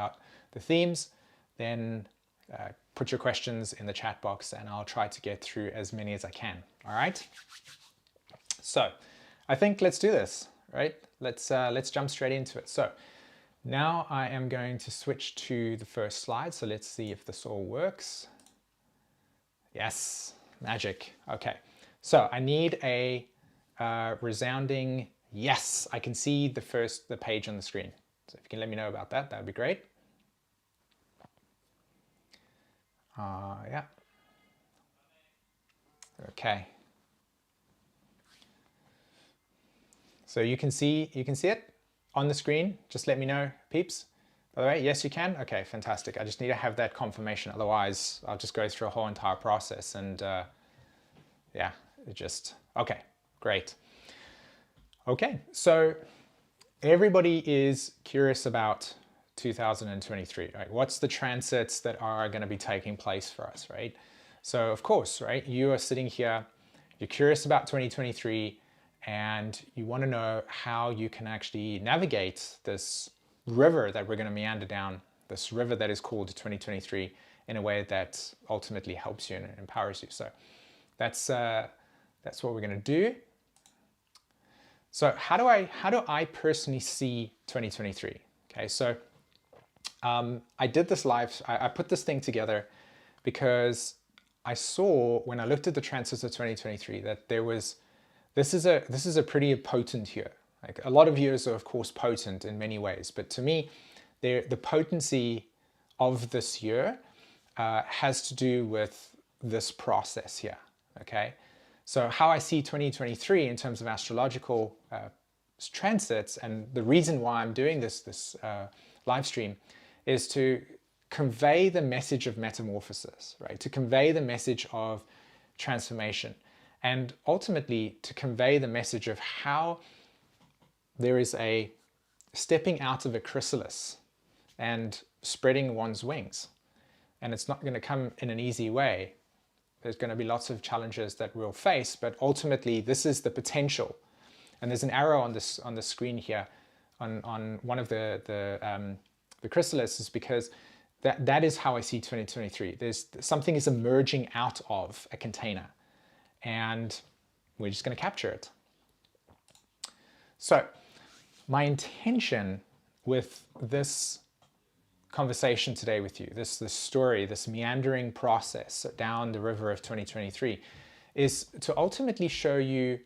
about the themes, then put your questions in the chat box and I'll try to get through as many as I can. All right. So I think let's do this, right? Let's jump straight into it. So now I am going to switch to the first slide. So let's see if this all works. Yes, magic. Okay. So I need a resounding yes. I can see the page on the screen. So if you can let me know about that, that'd be great. Yeah. Okay. So you can see it on the screen. Just let me know, peeps. By the way, yes, you can. Okay, fantastic. I just need to have that confirmation. Otherwise, I'll just go through a whole entire process and yeah, okay, great. Okay, so everybody is curious about 2023, right? What's the transits that are going to be taking place for us, right? So of course, right, you are sitting here, you're curious about 2023 and you want to know how you can actually navigate this river that we're going to meander down, this river that is called 2023, in a way that ultimately helps you and empowers you. So that's what we're going to do. So how do I personally see 2023? Okay, so I did this live, I put this thing together because I saw when I looked at the transits of 2023 that this is a pretty potent year. Like a lot of years are of course potent in many ways, but to me, the potency of this year has to do with this process here. Okay, so how I see 2023 in terms of astrological transits, and the reason why I'm doing this live stream is to convey the message of metamorphosis, right? To convey the message of transformation, and ultimately to convey the message of how there is a stepping out of a chrysalis and spreading one's wings. And it's not going to come in an easy way. There's going to be lots of challenges that we'll face, but ultimately this is the potential. And there's an arrow on the screen here on one of the chrysalises, because that is how I see 2023. Something is emerging out of a container and we're just going to capture it. So my intention with this conversation today with you, this story, this meandering process down the river of 2023, is to ultimately show you,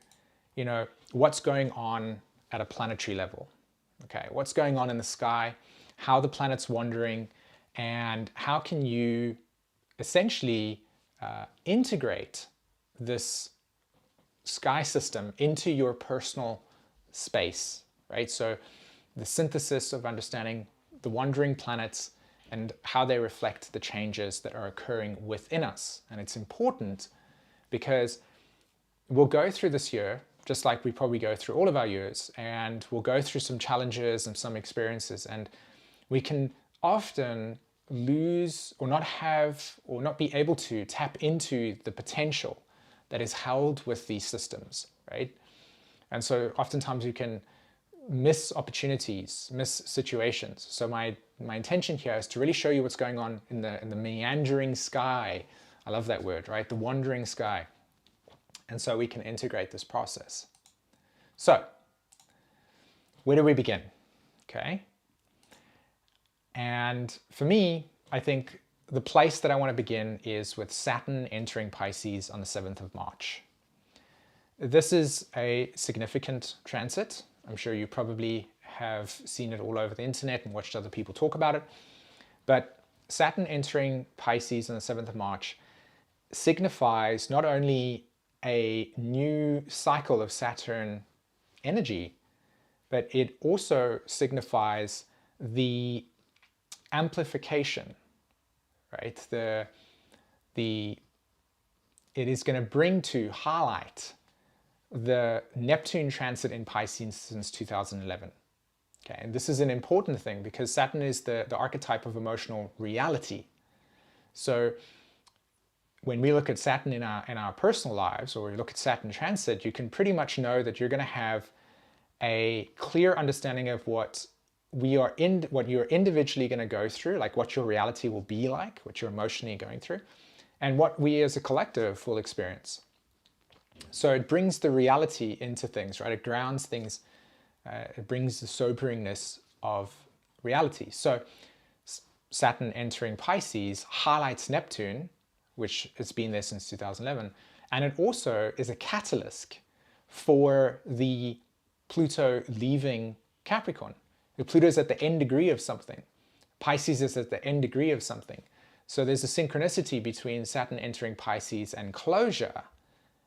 what's going on at a planetary level. Okay, what's going on in the sky, how the planet's wandering, and how can you essentially integrate this sky system into your personal space, right? So the synthesis of understanding the wandering planets and how they reflect the changes that are occurring within us. And it's important because we'll go through this year, just like we probably go through all of our years, and we'll go through some challenges and some experiences, and we can often lose or not have or not be able to tap into the potential that is held with these systems, right? And so oftentimes you can miss opportunities, miss situations. So my intention here is to really show you what's going on in the meandering sky. I love that word, right? The wandering sky. And so we can integrate this process. So where do we begin? Okay. And for me, I think the place that I want to begin is with Saturn entering Pisces on the 7th of March. This is a significant transit. I'm sure you probably have seen it all over the internet and watched other people talk about it. But Saturn entering Pisces on the 7th of March signifies not only a new cycle of Saturn energy, but it also signifies the amplification, right? It is going to bring to highlight the Neptune transit in Pisces since 2011. Okay, and this is an important thing because Saturn is the archetype of emotional reality. So when we look at Saturn in our personal lives, or we look at Saturn transit, you can pretty much know that you're going to have a clear understanding of what what you're individually going to go through, like what your reality will be like, what you're emotionally going through, and what we as a collective will experience. So it brings the reality into things, right? It grounds things, it brings the soberingness of reality. So Saturn entering Pisces highlights Neptune, which has been there since 2011, and it also is a catalyst for the Pluto leaving Capricorn. The Pluto is at the end degree of something. Pisces is at the end degree of something. So there's a synchronicity between Saturn entering Pisces and closure,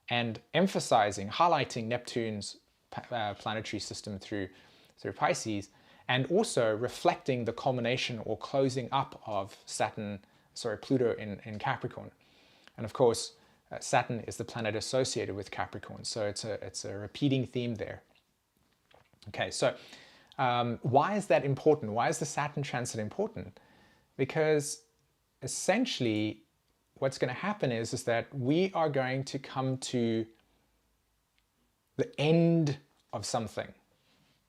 and emphasizing, highlighting Neptune's planetary system through Pisces, and also reflecting the culmination or closing up of Pluto in Capricorn. And of course, Saturn is the planet associated with Capricorn, so it's a repeating theme there. Okay, so why is that important? Why is the Saturn transit important? Because essentially what's going to happen is that we are going to come to the end of something,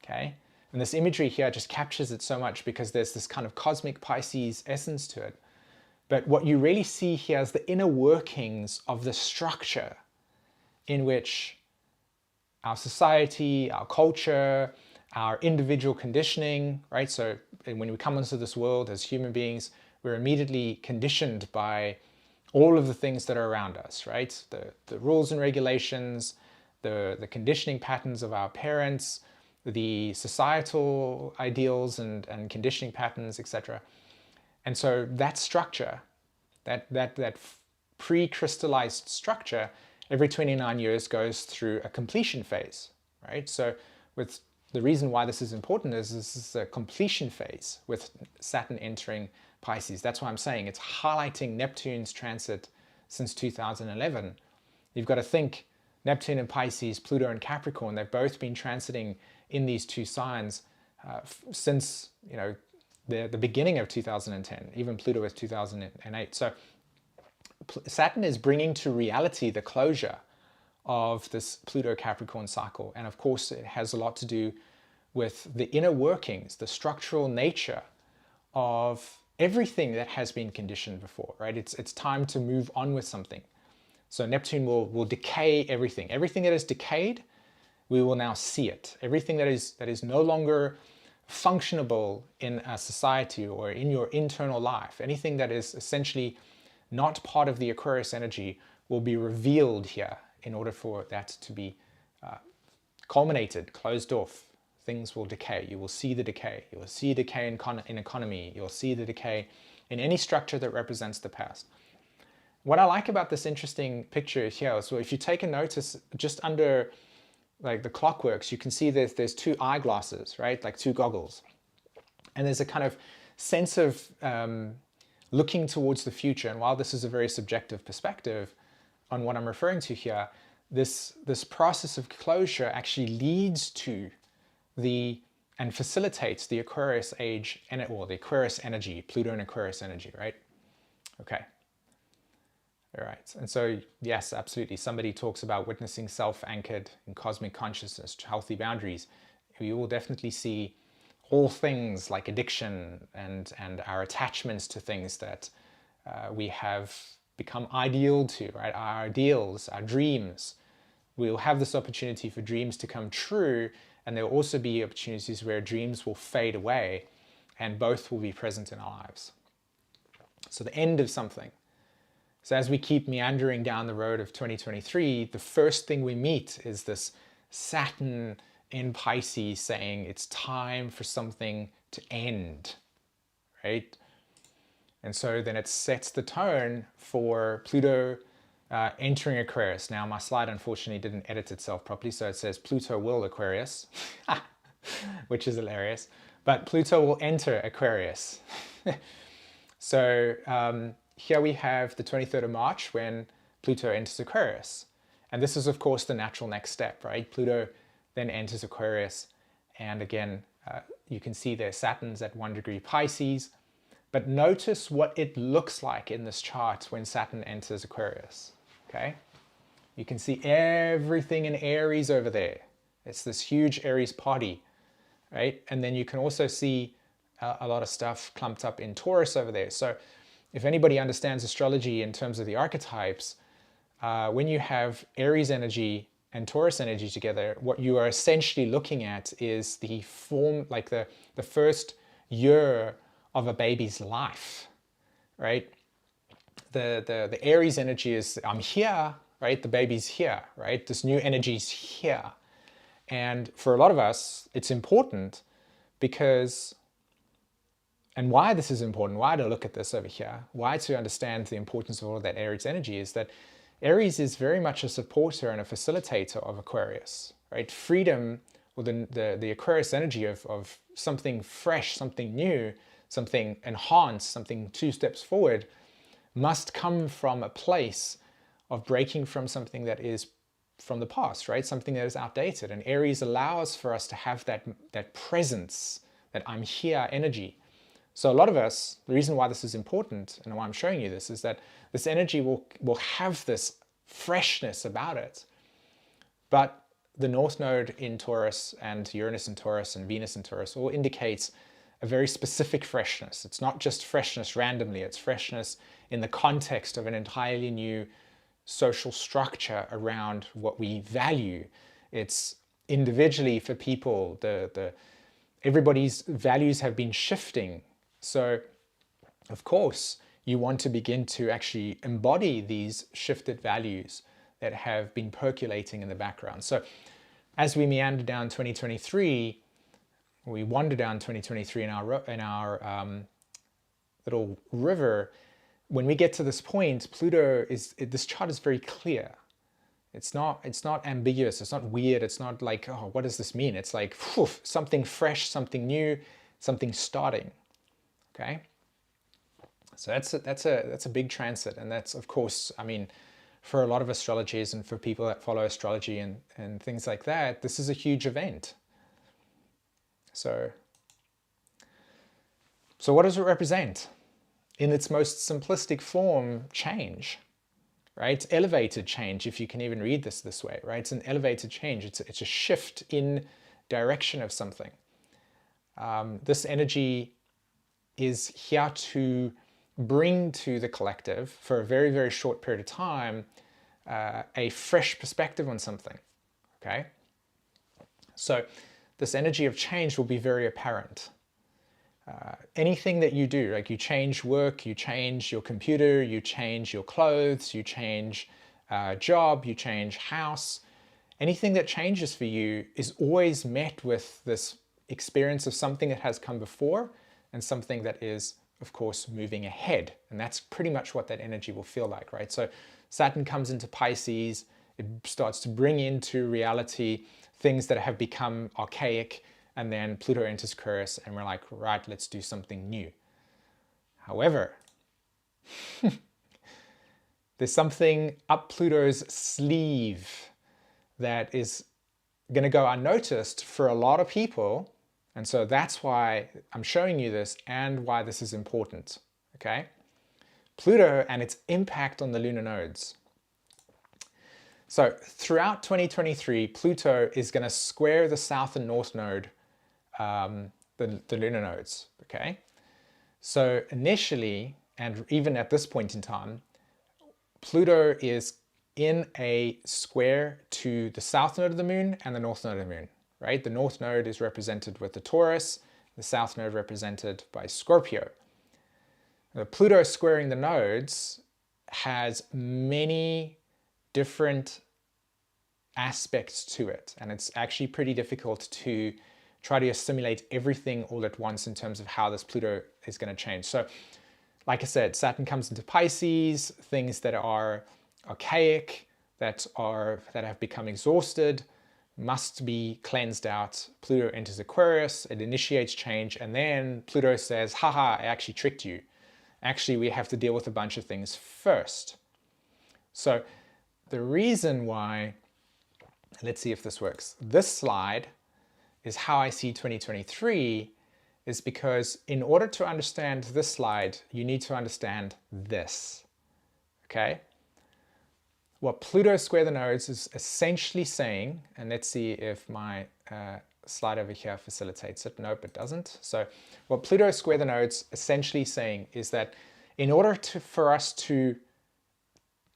okay? And this imagery here just captures it so much because there's this kind of cosmic Pisces essence to it. But what you really see here is the inner workings of the structure in which our society, our culture, our individual conditioning, right? So when we come into this world as human beings, we're immediately conditioned by all of the things that are around us, right? The rules and regulations, the conditioning patterns of our parents, the societal ideals and conditioning patterns, etc. And so that structure, that pre-crystallized structure, every 29 years goes through a completion phase, right? So with the reason why this is important is this is a completion phase with Saturn entering Pisces. That's why I'm saying it's highlighting Neptune's transit since 2011. You've got to think Neptune and Pisces, Pluto and Capricorn, they've both been transiting in these two signs since, you know, the beginning of 2010, even Pluto was 2008. So Saturn is bringing to reality the closure of this Pluto Capricorn cycle. And of course, it has a lot to do with the inner workings, the structural nature of everything that has been conditioned before, right? It's time to move on with something. So Neptune will decay everything. Everything that is decayed, we will now see it. Everything that is no longer functionable in a society or in your internal life, anything that is essentially not part of the Aquarius energy will be revealed here in order for that to be culminated, closed off. Things will decay. You will see the decay. You will see decay in economy. You'll see the decay in any structure that represents the past. What I like about this interesting picture here, so if you take a notice just under like the clockworks, you can see there's two eyeglasses, right? Like two goggles. And there's a kind of sense of looking towards the future. And while this is a very subjective perspective on what I'm referring to here, this process of closure actually leads to and facilitates the Aquarius age, or the Aquarius energy, Pluto and Aquarius energy, right? Okay. All right. And so, yes, absolutely. Somebody talks about witnessing self-anchored in cosmic consciousness, healthy boundaries. We will definitely see all things like addiction and our attachments to things that we have become ideal to, right? Our ideals, our dreams. We will have this opportunity for dreams to come true, and there will also be opportunities where dreams will fade away, and both will be present in our lives. So the end of something. So as we keep meandering down the road of 2023, the first thing we meet is this Saturn in Pisces saying it's time for something to end, right? And so then it sets the tone for Pluto entering Aquarius. Now my slide unfortunately didn't edit itself properly, so it says Pluto will Aquarius, which is hilarious. But Pluto will enter Aquarius. So here we have the 23rd of March when Pluto enters Aquarius. And this is of course the natural next step, right? Pluto then enters Aquarius. And again, you can see there Saturn's at 1 degree Pisces. But notice what it looks like in this chart when Saturn enters Aquarius, okay? You can see everything in Aries over there. It's this huge Aries party, right? And then you can also see a lot of stuff clumped up in Taurus over there. So if anybody understands astrology in terms of the archetypes, when you have Aries energy and Taurus energy together, what you are essentially looking at is the form, like the first year of a baby's life, right? The Aries energy is, I'm here, right? The baby's here, right? This new energy's here. And for a lot of us, it's important because, and why this is important, why to look at this over here, why to understand the importance of all of that Aries energy is that Aries is very much a supporter and a facilitator of Aquarius, right? Freedom, or the Aquarius energy of something fresh, something new, something enhanced, something 2 steps forward, must come from a place of breaking from something that is from the past, right? Something that is outdated. And Aries allows for us to have that presence, that I'm here energy. So a lot of us, the reason why this is important and why I'm showing you this is that this energy will have this freshness about it. But the North Node in Taurus and Uranus in Taurus and Venus in Taurus all indicates a very specific freshness. It's not just freshness randomly, it's freshness in the context of an entirely new social structure around what we value. It's individually for people, everybody's values have been shifting. So of course, you want to begin to actually embody these shifted values that have been percolating in the background. So as we meander down 2023, we wander down 2023 in our little river, when we get to this point, Pluto this chart is very clear. It's not ambiguous, it's not weird, it's not like, oh, what does this mean? It's like, whew, something fresh, something new, something starting, okay? So that's a big transit, and that's, of course, I mean, for a lot of astrologers and for people that follow astrology and things like that, this is a huge event. So what does it represent? In its most simplistic form, change, right? Elevated change, if you can even read this way, right? It's an elevated change. It's a shift in direction of something. This energy is here to bring to the collective, for a very, very short period of time, a fresh perspective on something, okay? So this energy of change will be very apparent. Anything that you do, like you change work, you change your computer, you change your clothes, you change job, you change house, anything that changes for you is always met with this experience of something that has come before and something that is, of course, moving ahead. And that's pretty much what that energy will feel like, right? So Saturn comes into Pisces, it starts to bring into reality things that have become archaic, and then Pluto enters Aquarius and we're like, right, let's do something new. However, there's something up Pluto's sleeve that is going to go unnoticed for a lot of people. And so that's why I'm showing you this and why this is important, okay? Pluto and its impact on the lunar nodes. So throughout 2023, Pluto is going to square the South and North Node, the lunar nodes, okay? So initially, and even at this point in time, Pluto is in a square to the South Node of the Moon and the North Node of the Moon, right? The North Node is represented with the Taurus, the South Node represented by Scorpio. The Pluto squaring the nodes has many different aspects to it, and it's actually pretty difficult to try to assimilate everything all at once in terms of how this Pluto is going to change. So like I said, Saturn comes into Pisces, things that are archaic, that have become exhausted, must be cleansed out. Pluto enters Aquarius, it initiates change, and then Pluto says, haha, I actually tricked you. Actually, we have to deal with a bunch of things first. So the reason why, let's see if this works. This slide is how I see 2023, is because in order to understand this slide, you need to understand this, okay? What Pluto square the nodes is essentially saying, and let's see if my slide over here facilitates it. Nope, it doesn't. So what Pluto square the nodes essentially saying is that in order for us to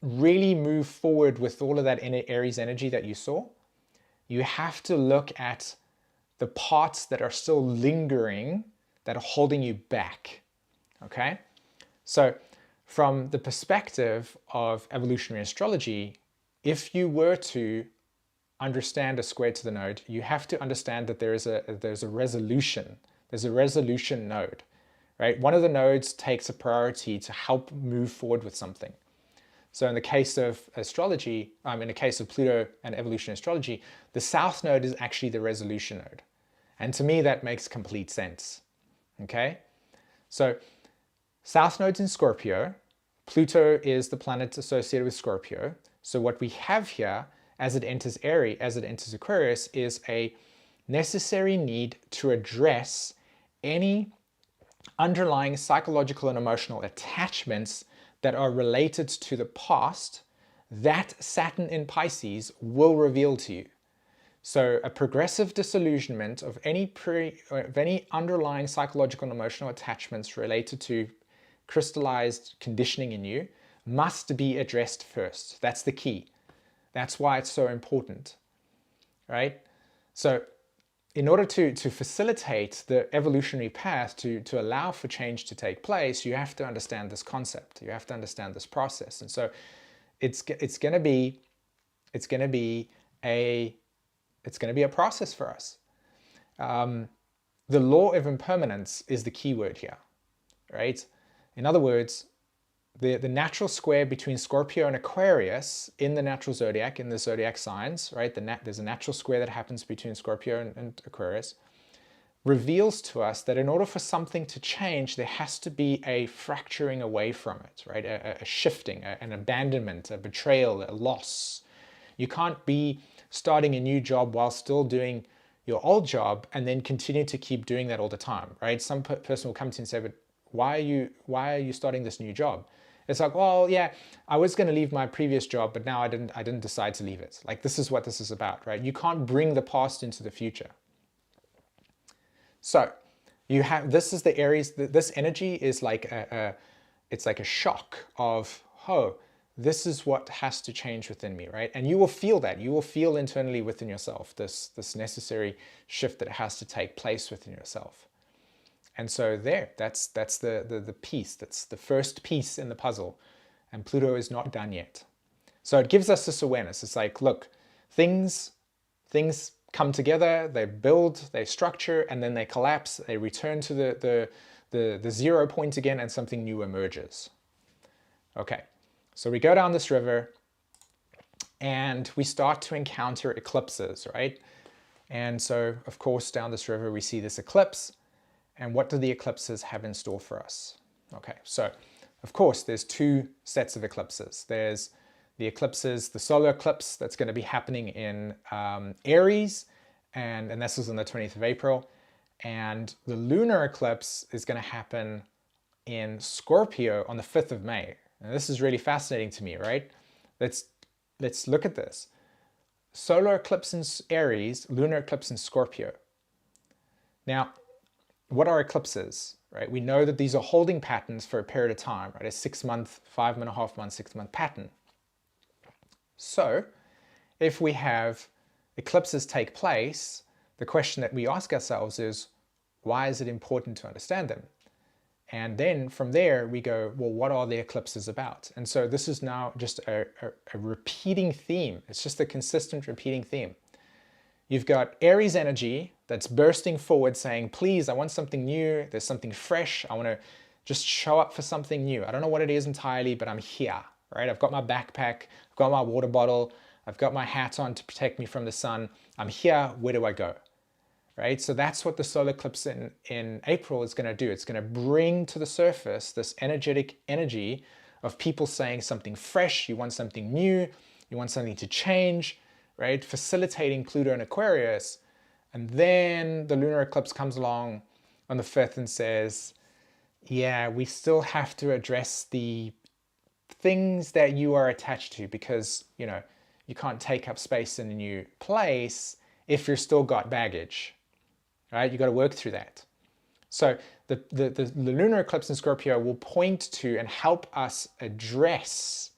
really move forward with all of that Aries energy that you saw, you have to look at the parts that are still lingering, that are holding you back, okay? So from the perspective of evolutionary astrology, if you were to understand a square to the node, you have to understand that there's a resolution. There's a resolution node, right? One of the nodes takes a priority to help move forward with something. So in the case of astrology, in the case of Pluto and evolutionary astrology, the south node is actually the resolution node. And to me, that makes complete sense, okay? So south node's in Scorpio. Pluto is the planet associated with Scorpio. So what we have here as it enters Aries, as it enters Aquarius, is a necessary need to address any underlying psychological and emotional attachments that are related to the past that Saturn in Pisces will reveal to you. So a progressive disillusionment of any underlying psychological and emotional attachments related to crystallized conditioning in you must be addressed first. That's the key. That's why it's so important, right? So in order to facilitate the evolutionary path, to allow for change to take place, you have to understand this concept. You have to understand this process. And so it's going to be a process for us. The law of impermanence is the key word here, right? In other words, the natural square between Scorpio and Aquarius in the natural zodiac, in the zodiac signs, right? There's a natural square that happens between Scorpio and Aquarius, reveals to us that in order for something to change, there has to be a fracturing away from it, right? A shifting, an abandonment, a betrayal, a loss. You can't be starting a new job while still doing your old job and then continue to keep doing that all the time, right? Some person will come to you and say, but why are you starting this new job? It's like, well, yeah, I was going to leave my previous job, but now I didn't decide to leave it. Like, this is what this is about, right? You can't bring the past into the future. So you have, this is the Aries, this energy is like it's like a shock of, oh, this is what has to change within me, right? And you will feel that. You will feel internally within yourself this necessary shift that has to take place within yourself. And so that's the piece, that's the first piece in the puzzle, and Pluto is not done yet. So it gives us this awareness. It's like, look, things come together, they build, they structure, and then they collapse, they return to the 0 point again, and something new emerges. Okay, so we go down this river, and we start to encounter eclipses, right? And so, of course, down this river, we see this eclipse. And what do the eclipses have in store for us? Okay, so of course there's two sets of eclipses. There's the eclipses, the solar eclipse that's going to be happening in Aries, and this is on the 20th of April. And the lunar eclipse is going to happen in Scorpio on the 5th of May. And this is really fascinating to me, right? Let's look at this. Solar eclipse in Aries, lunar eclipse in Scorpio. Now, what are eclipses, right? We know that these are holding patterns for a period of time, right? A 6 month, 5.5 month, 6 month pattern. So if we have eclipses take place, the question that we ask ourselves is, why is it important to understand them? And then from there we go, well, what are the eclipses about? And so this is now just a repeating theme. It's just a consistent repeating theme. You've got Aries energy that's bursting forward saying, please, I want something new. There's something fresh. I want to just show up for something new. I don't know what it is entirely, but I'm here, right? I've got my backpack. I've got my water bottle. I've got my hat on to protect me from the sun. I'm here. Where do I go? Right? So that's what the solar eclipse in April is going to do. It's going to bring to the surface this energetic energy of people saying something fresh. You want something new. You want something to change. Right? Facilitating Pluto and Aquarius. And then the lunar eclipse comes along on the 5th and says, yeah, we still have to address the things that you are attached to, because, you know, you can't take up space in a new place if you've still got baggage, right? You got to work through that. So the lunar eclipse in Scorpio will point to and help us address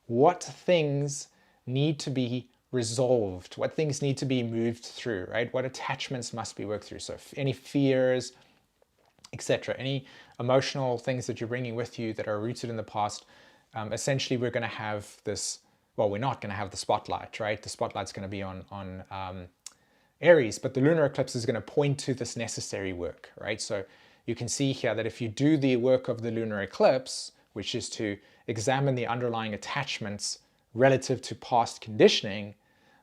what things need to be resolved, what things need to be moved through, right? What attachments must be worked through. So any fears, etc., any emotional things that you're bringing with you that are rooted in the past, essentially we're going to have this, well, we're not going to have the spotlight, right? The spotlight's going to be on Aries, but the lunar eclipse is going to point to this necessary work, right? So you can see here that if you do the work of the lunar eclipse, which is to examine the underlying attachments relative to past conditioning,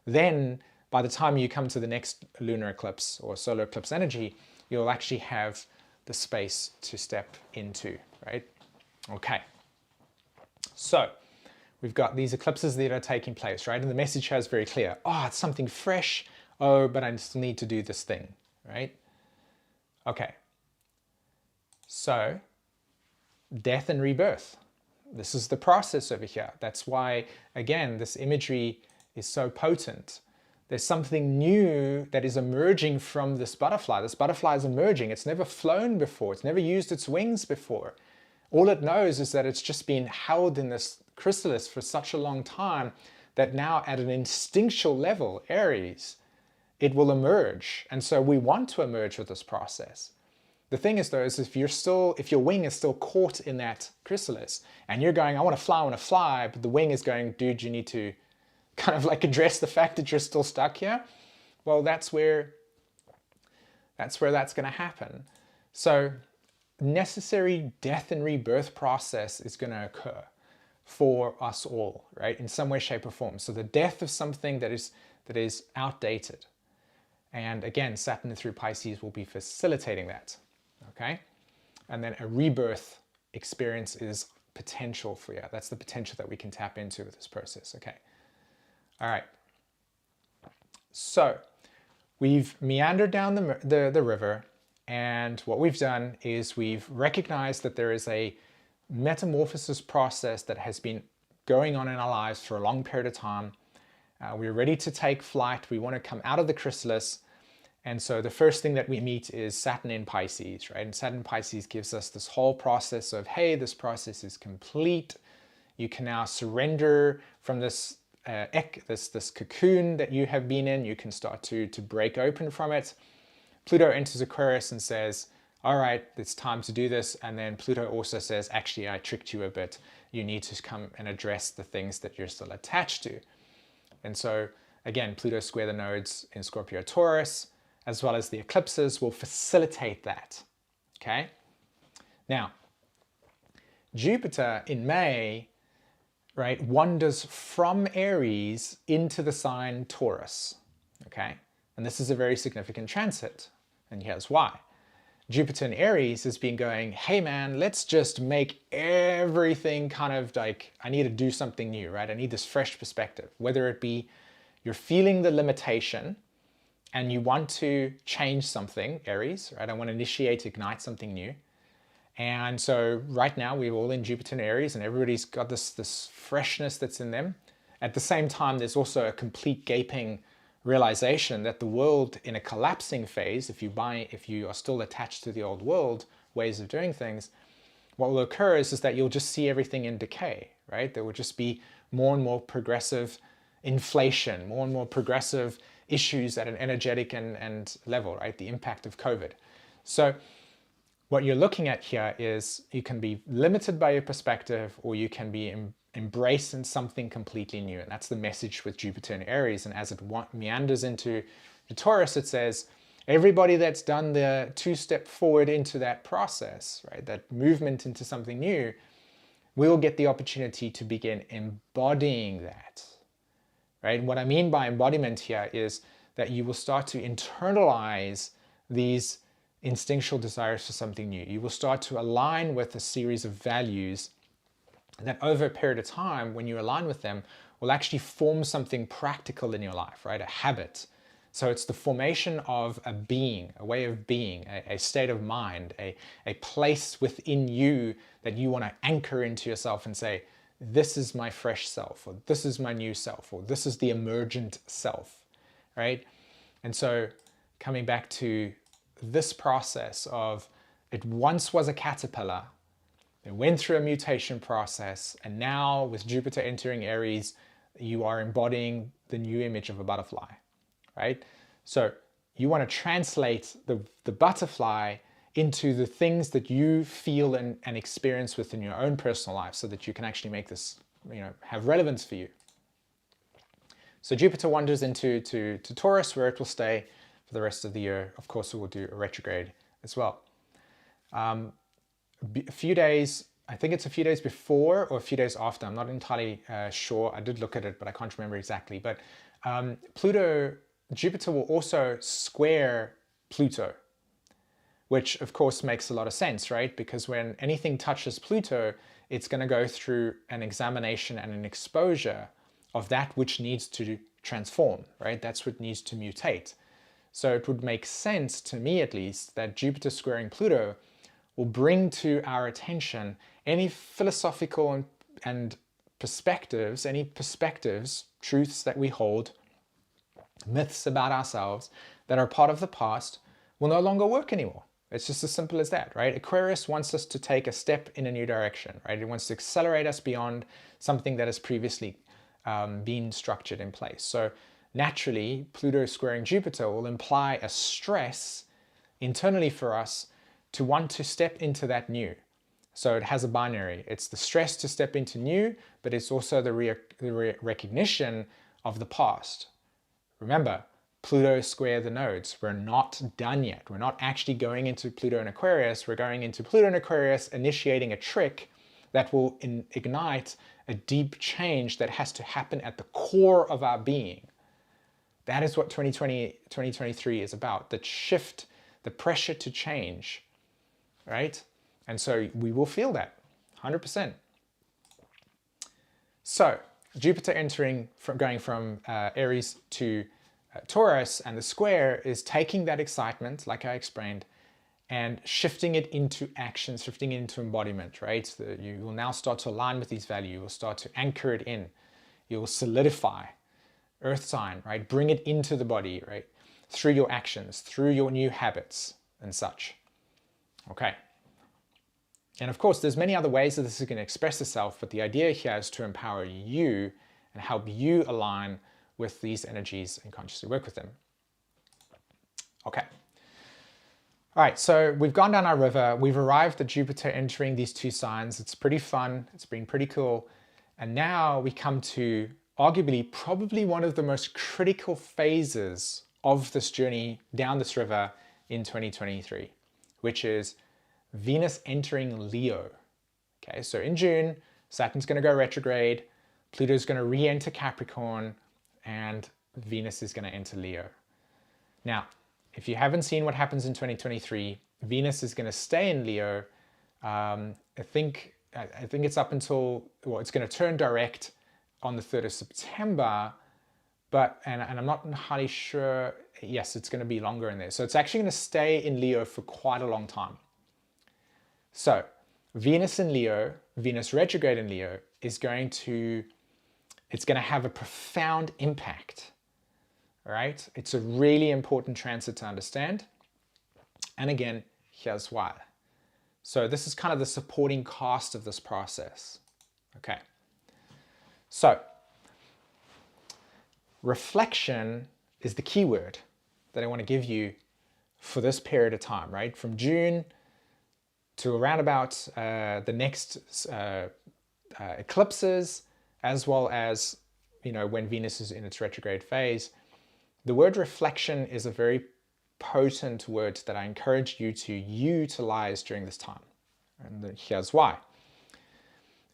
then by the time you come to the next lunar eclipse or solar eclipse energy, you'll actually have the space to step into, right? Okay. So we've got these eclipses that are taking place, right? And the message here is very clear. Oh, it's something fresh. Oh, but I still need to do this thing, right? Okay. So death and rebirth. This is the process over here. That's why, again, this imagery is so potent. There's something new that is emerging from this butterfly. This butterfly is emerging. It's never flown before. It's never used its wings before. All it knows is that it's just been held in this chrysalis for such a long time that now at an instinctual level, Aries, it will emerge. And so we want to emerge with this process. The thing is though, is if your wing is still caught in that chrysalis and you're going, I want to fly, but the wing is going, dude, you need to kind of like address the fact that you're still stuck here. Well, that's where that's going to happen. So necessary death and rebirth process is going to occur for us all, right? In some way, shape or form. So the death of something that is outdated. And again, Saturn through Pisces will be facilitating that. Okay, and then a rebirth experience is potential for you. That's the potential that we can tap into with this process. Okay, all right. So we've meandered down the river, and what we've done is we've recognized that there is a metamorphosis process that has been going on in our lives for a long period of time. We're ready to take flight. We want to come out of the chrysalis. And so the first thing that we meet is Saturn in Pisces, right? And Saturn in Pisces gives us this whole process of, hey, this process is complete. You can now surrender from this this cocoon that you have been in. You can start to break open from it. Pluto enters Aquarius and says, all right, it's time to do this. And then Pluto also says, actually, I tricked you a bit. You need to come and address the things that you're still attached to. And so again, Pluto square the nodes in Scorpio Taurus, as well as the eclipses, will facilitate that, okay? Now, Jupiter in May, right, wanders from Aries into the sign Taurus, okay? And this is a very significant transit, and here's why. Jupiter in Aries has been going, hey man, let's just make everything kind of like, I need to do something new, right? I need this fresh perspective, whether it be you're feeling the limitation, and you want to change something, Aries, right? I want to initiate, ignite something new. And so right now we're all in Jupiter and Aries and everybody's got this freshness that's in them. At the same time, there's also a complete gaping realization that the world in a collapsing phase, if you are still attached to the old world ways of doing things, what will occur is that you'll just see everything in decay, right? There will just be more and more progressive inflation, more and more progressive issues at an energetic and level, right? The impact of COVID. So what you're looking at here is you can be limited by your perspective or you can be embraced in something completely new. And that's the message with Jupiter and Aries. And as it meanders into the Taurus, it says, everybody that's done the two-step forward into that process, right? That movement into something new, will get the opportunity to begin embodying that. Right? And what I mean by embodiment here is that you will start to internalize these instinctual desires for something new. You will start to align with a series of values that over a period of time, when you align with them, will actually form something practical in your life, right? A habit. So it's the formation of a being, a way of being, a state of mind, a place within you that you want to anchor into yourself and say, this is my fresh self, or this is my new self, or this is the emergent self, right? And so coming back to this process of it once was a caterpillar, it went through a mutation process, and now with Jupiter entering Aries, you are embodying the new image of a butterfly, right? So you want to translate the butterfly into the things that you feel and experience within your own personal life so that you can actually make this, have relevance for you. So Jupiter wanders into Taurus, where it will stay for the rest of the year. Of course, it will do a retrograde as well. A few days, I think it's a few days before or a few days after, I'm not entirely sure. I did look at it, but I can't remember exactly. But Jupiter will also square Pluto, which of course makes a lot of sense, right? Because when anything touches Pluto, it's going to go through an examination and an exposure of that which needs to transform, right? That's what needs to mutate. So it would make sense, to me at least, that Jupiter squaring Pluto will bring to our attention any philosophical and perspectives, truths that we hold, myths about ourselves that are part of the past will no longer work anymore. It's just as simple as that, right? Aquarius wants us to take a step in a new direction, right? It wants to accelerate us beyond something that has previously been structured in place. So naturally, Pluto squaring Jupiter will imply a stress internally for us to want to step into that new. So it has a binary. It's the stress to step into new, but it's also the recognition of the past. Remember, Pluto square the nodes. We're not done yet. We're not actually going into Pluto and Aquarius. We're going into Pluto and Aquarius, initiating a trick that will ignite a deep change that has to happen at the core of our being. That is what 2023 is about. The shift, the pressure to change, right? And so we will feel that 100%. So Jupiter going from Aries to Taurus, and the square is taking that excitement, like I explained, and shifting it into action, shifting it into embodiment, right? So you will now start to align with these values. You will start to anchor it in. You will solidify, earth sign, right? Bring it into the body, right? Through your actions, through your new habits and such. Okay. And of course, there's many other ways that this is going to express itself, but the idea here is to empower you and help you align with these energies and consciously work with them. Okay. All right, so we've gone down our river. We've arrived at Jupiter entering these two signs. It's pretty fun. It's been pretty cool. And now we come to arguably probably one of the most critical phases of this journey down this river in 2023, which is Venus entering Leo. Okay, so in June, Saturn's going to go retrograde, Pluto's going to re-enter Capricorn, and Venus is going to enter Leo. Now, if you haven't seen what happens in 2023, Venus is going to stay in Leo. I think it's up until, well, it's going to turn direct on the 3rd of September, but, and I'm not entirely sure, yes, it's going to be longer in there. So it's actually going to stay in Leo for quite a long time. So Venus in Leo, Venus retrograde in Leo is going to have a profound impact, all right? It's a really important transit to understand. And again, here's why. So this is kind of the supporting cast of this process, okay? So reflection is the key word that I want to give you for this period of time, right? From June to around about the next eclipses, as well as, when Venus is in its retrograde phase. The word reflection is a very potent word that I encourage you to utilize during this time. And here's why.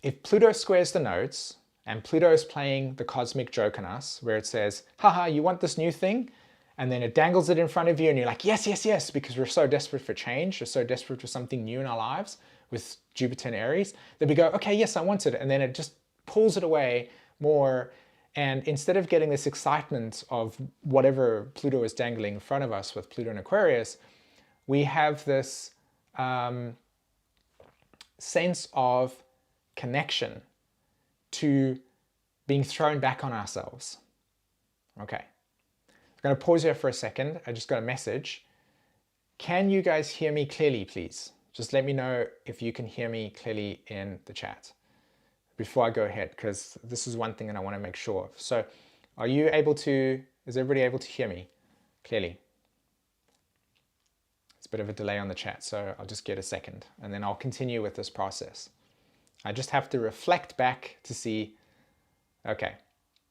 If Pluto squares the nodes, and Pluto is playing the cosmic joke on us, where it says, haha, you want this new thing? And then it dangles it in front of you and you're like, yes, yes, yes, because we're so desperate for change. We're so desperate for something new in our lives with Jupiter and Aries, that we go, okay, yes, I want it. And then it just pulls it away more. And instead of getting this excitement of whatever Pluto is dangling in front of us with Pluto and Aquarius, we have this sense of connection to being thrown back on ourselves. Okay. I'm going to pause here for a second. I just got a message. Can you guys hear me clearly, please? Just let me know if you can hear me clearly in the chat before I go ahead, because this is one thing that I want to make sure of. So are you able to, is everybody able to hear me clearly? It's a bit of a delay on the chat, so I'll just get a second and then I'll continue with this process. I just have to reflect back to see, okay.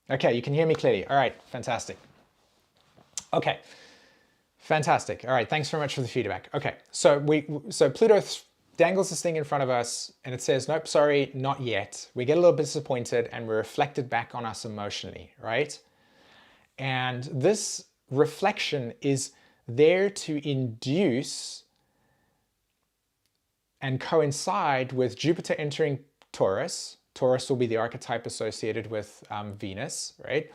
Okay, you can hear me clearly. All right, fantastic. Okay, fantastic. All right, thanks very much for the feedback. Okay, so Pluto dangles this thing in front of us and it says, nope, sorry, not yet. We get a little bit disappointed and we're reflected back on us emotionally, right? And this reflection is there to induce and coincide with Jupiter entering Taurus. Taurus will be the archetype associated with Venus, right?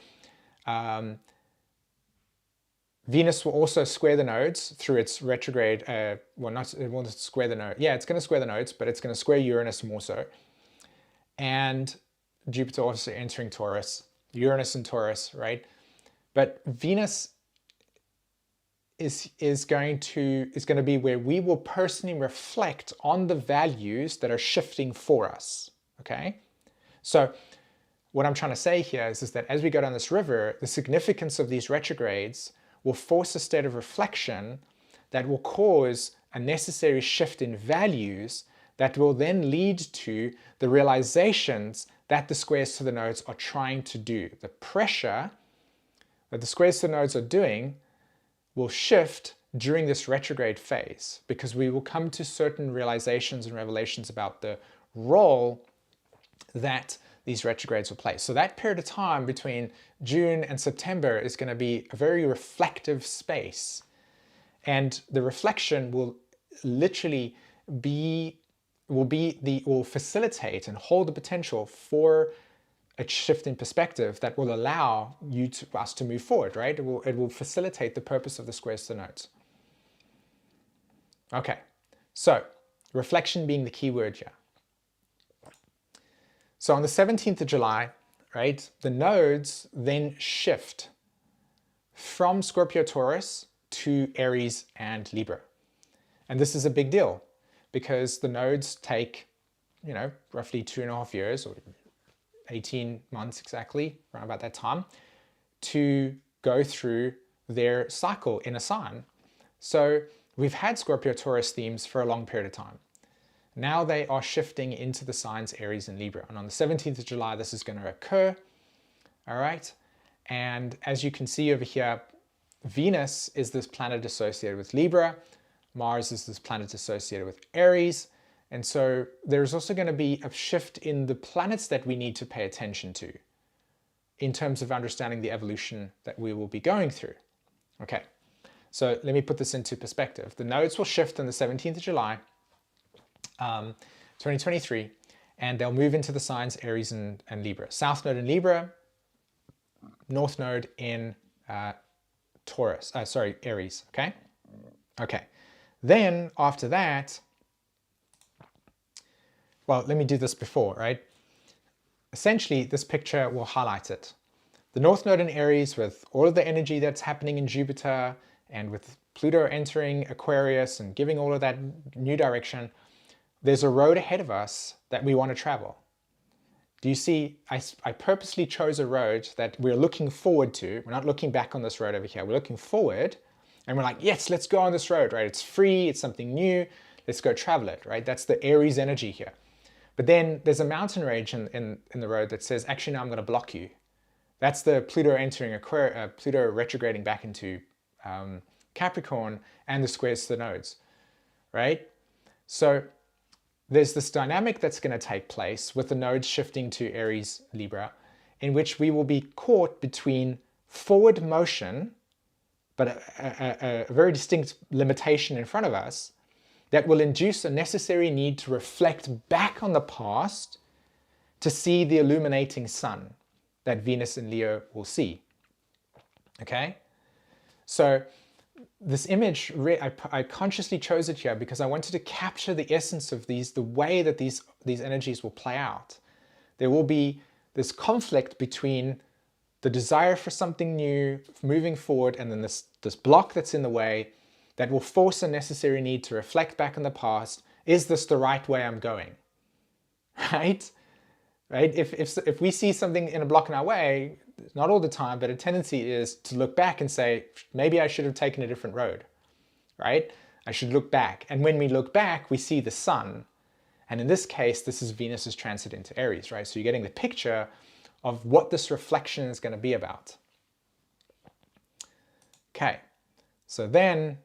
Venus will also square the nodes through its retrograde, well, not, it won't square the node. Yeah, it's going to square the nodes, but it's going to square Uranus more so. And Jupiter also entering Taurus, Uranus and Taurus, right? But Venus is going to be where we will personally reflect on the values that are shifting for us, okay? So what I'm trying to say here is that as we go down this river, the significance of these retrogrades will force a state of reflection that will cause a necessary shift in values that will then lead to the realizations that the squares to the nodes are trying to do. The pressure that the squares to the nodes are doing will shift during this retrograde phase because we will come to certain realizations and revelations about the role that these retrogrades will play. So that period of time between June and September is going to be a very reflective space. And the reflection will literally will facilitate and hold the potential for a shift in perspective that will allow us to move forward, right? It will facilitate the purpose of the squares to the nodes. Okay, so reflection being the key word here. So on the 17th of July, right, the nodes then shift from Scorpio Taurus to Aries and Libra. And this is a big deal because the nodes take, you know, roughly 2.5 years or 18 months exactly, around about that time, to go through their cycle in a sign. So we've had Scorpio Taurus themes for a long period of time. Now they are shifting into the signs Aries and Libra. And on the 17th of July, this is going to occur. All right. And as you can see over here, Venus is this planet associated with Libra. Mars is this planet associated with Aries. And so there's also going to be a shift in the planets that we need to pay attention to in terms of understanding the evolution that we will be going through. Okay, so let me put this into perspective. The nodes will shift on the 17th of July, 2023, and they'll move into the signs Aries and Libra. South node in Libra, north node in Aries, okay? Okay, then after that, well, let me do this before, right? Essentially, this picture will highlight it. The North Node in Aries with all of the energy that's happening in Jupiter and with Pluto entering Aquarius and giving all of that new direction, there's a road ahead of us that we want to travel. Do you see, I purposely chose a road that we're looking forward to. We're not looking back on this road over here. We're looking forward and we're like, yes, let's go on this road, right? It's free, it's something new. Let's go travel it, right? That's the Aries energy here. But then there's a mountain range in the road that says, actually, no, I'm going to block you. That's the Pluto entering Pluto retrograding back into Capricorn and the squares to the nodes, right? So there's this dynamic that's going to take place with the nodes shifting to Aries, Libra, in which we will be caught between forward motion, but a very distinct limitation in front of us, that will induce a necessary need to reflect back on the past to see the illuminating sun that Venus and Leo will see. Okay? So this image, I consciously chose it here because I wanted to capture the essence of these, the way that these energies will play out. There will be this conflict between the desire for something new, moving forward, and then this block that's in the way, that will force a necessary need to reflect back on the past. Is this the right way I'm going? Right? Right? If we see something in a block in our way, not all the time, but a tendency is to look back and say, maybe I should have taken a different road, right? I should look back. And when we look back, we see the sun. And in this case, this is Venus's transit into Aries, right? So you're getting the picture of what this reflection is going to be about. Okay, so then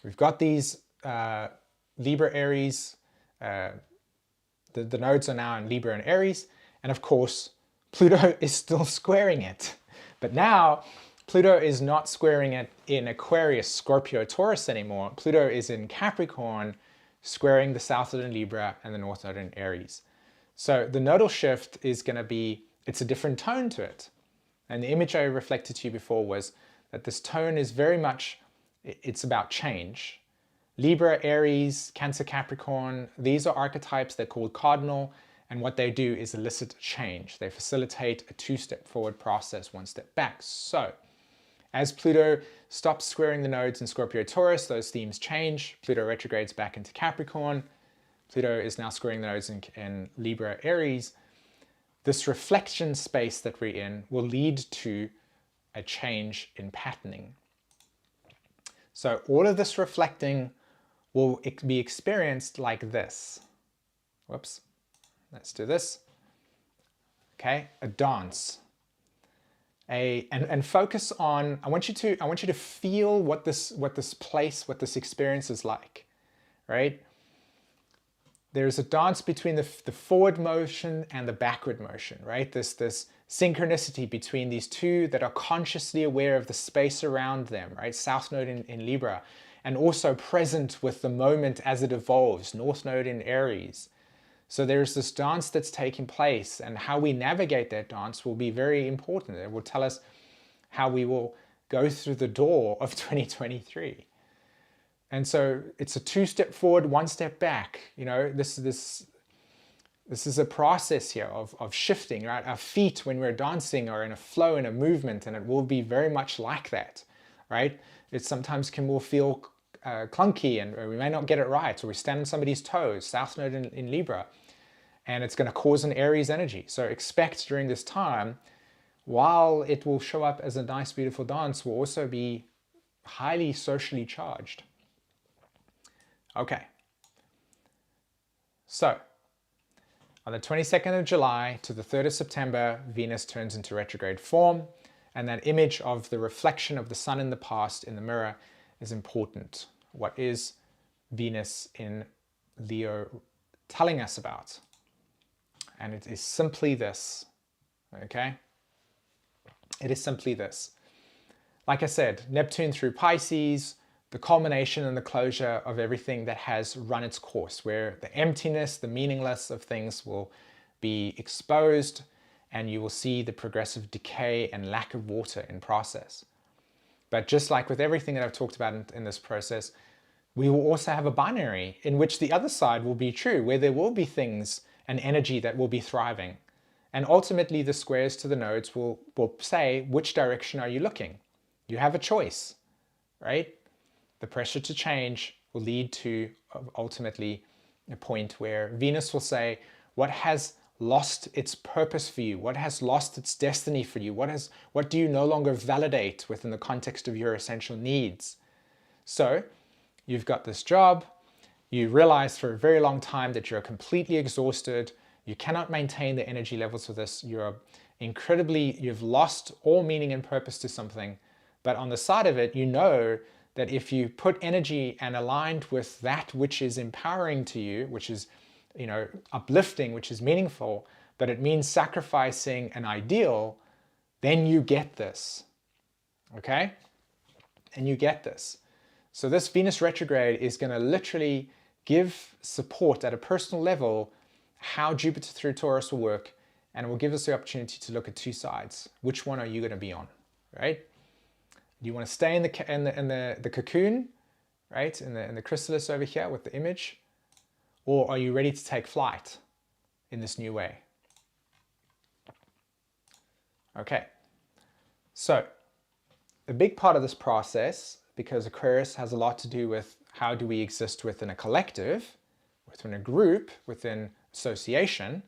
we've got these Libra, Aries, the nodes are now in Libra and Aries, and of course Pluto is still squaring it. But now Pluto is not squaring it in Aquarius, Scorpio, Taurus anymore. Pluto is in Capricorn, squaring the south node in Libra and the north node in Aries. So the nodal shift is going to be, it's a different tone to it. And the image I reflected to you before was that this tone is very much, it's about change. Libra, Aries, Cancer, Capricorn, these are archetypes, they're called cardinal, and what they do is elicit change. They facilitate a two-step forward process, one step back. So, as Pluto stops squaring the nodes in Scorpio, Taurus, those themes change. Pluto retrogrades back into Capricorn. Pluto is now squaring the nodes in Libra, Aries. This reflection space that we're in will lead to a change in patterning. So all of this reflecting will be experienced like this. Whoops, let's do this. Okay, a dance. And focus on, I want you to feel what this experience is like, right? There's a dance between the forward motion and the backward motion, right? This synchronicity between these two that are consciously aware of the space around them, right? South node in Libra, and also present with the moment as it evolves, North node in Aries. So there's this dance that's taking place, and how we navigate that dance will be very important. It will tell us how we will go through the door of 2023. And so it's a two-step forward, one step back. You know, this is a process here of shifting, right? Our feet when we're dancing are in a flow, in a movement, and it will be very much like that, right? It sometimes will feel clunky, and we may not get it right, or we stand on somebody's toes, South node in Libra, and it's going to cause an Aries energy. So expect during this time, while it will show up as a nice, beautiful dance, will also be highly socially charged. Okay, so on the 22nd of July to the 3rd of September, Venus turns into retrograde form, and that image of the reflection of the sun in the past in the mirror is important. What is Venus in Leo telling us about? And it is simply this, okay? It is simply this. Like I said, Neptune through Pisces, the culmination and the closure of everything that has run its course, where the emptiness, the meaningless of things will be exposed, and you will see the progressive decay and lack of water in process. But just like with everything that I've talked about in this process, we will also have a binary in which the other side will be true, where there will be things and energy that will be thriving. And ultimately the squares to the nodes will say, which direction are you looking? You have a choice, right? The pressure to change will lead to ultimately a point where Venus will say, what has lost its purpose for you? What has lost its destiny for you? What do you no longer validate within the context of your essential needs? So you've got this job, you realize for a very long time that you're completely exhausted, you cannot maintain the energy levels for this, you've lost all meaning and purpose to something, but on the side of it, you know that if you put energy and aligned with that which is empowering to you, which is, you know, uplifting, which is meaningful, but it means sacrificing an ideal, then you get this, okay? And you get this. So this Venus retrograde is going to literally give support at a personal level how Jupiter through Taurus will work, and it will give us the opportunity to look at two sides. Which one are you going to be on, right? Do you want to stay in the cocoon, right, in the chrysalis over here with the image, or are you ready to take flight in this new way? Okay, so a big part of this process, because Aquarius has a lot to do with how do we exist within a collective, within a group, within association,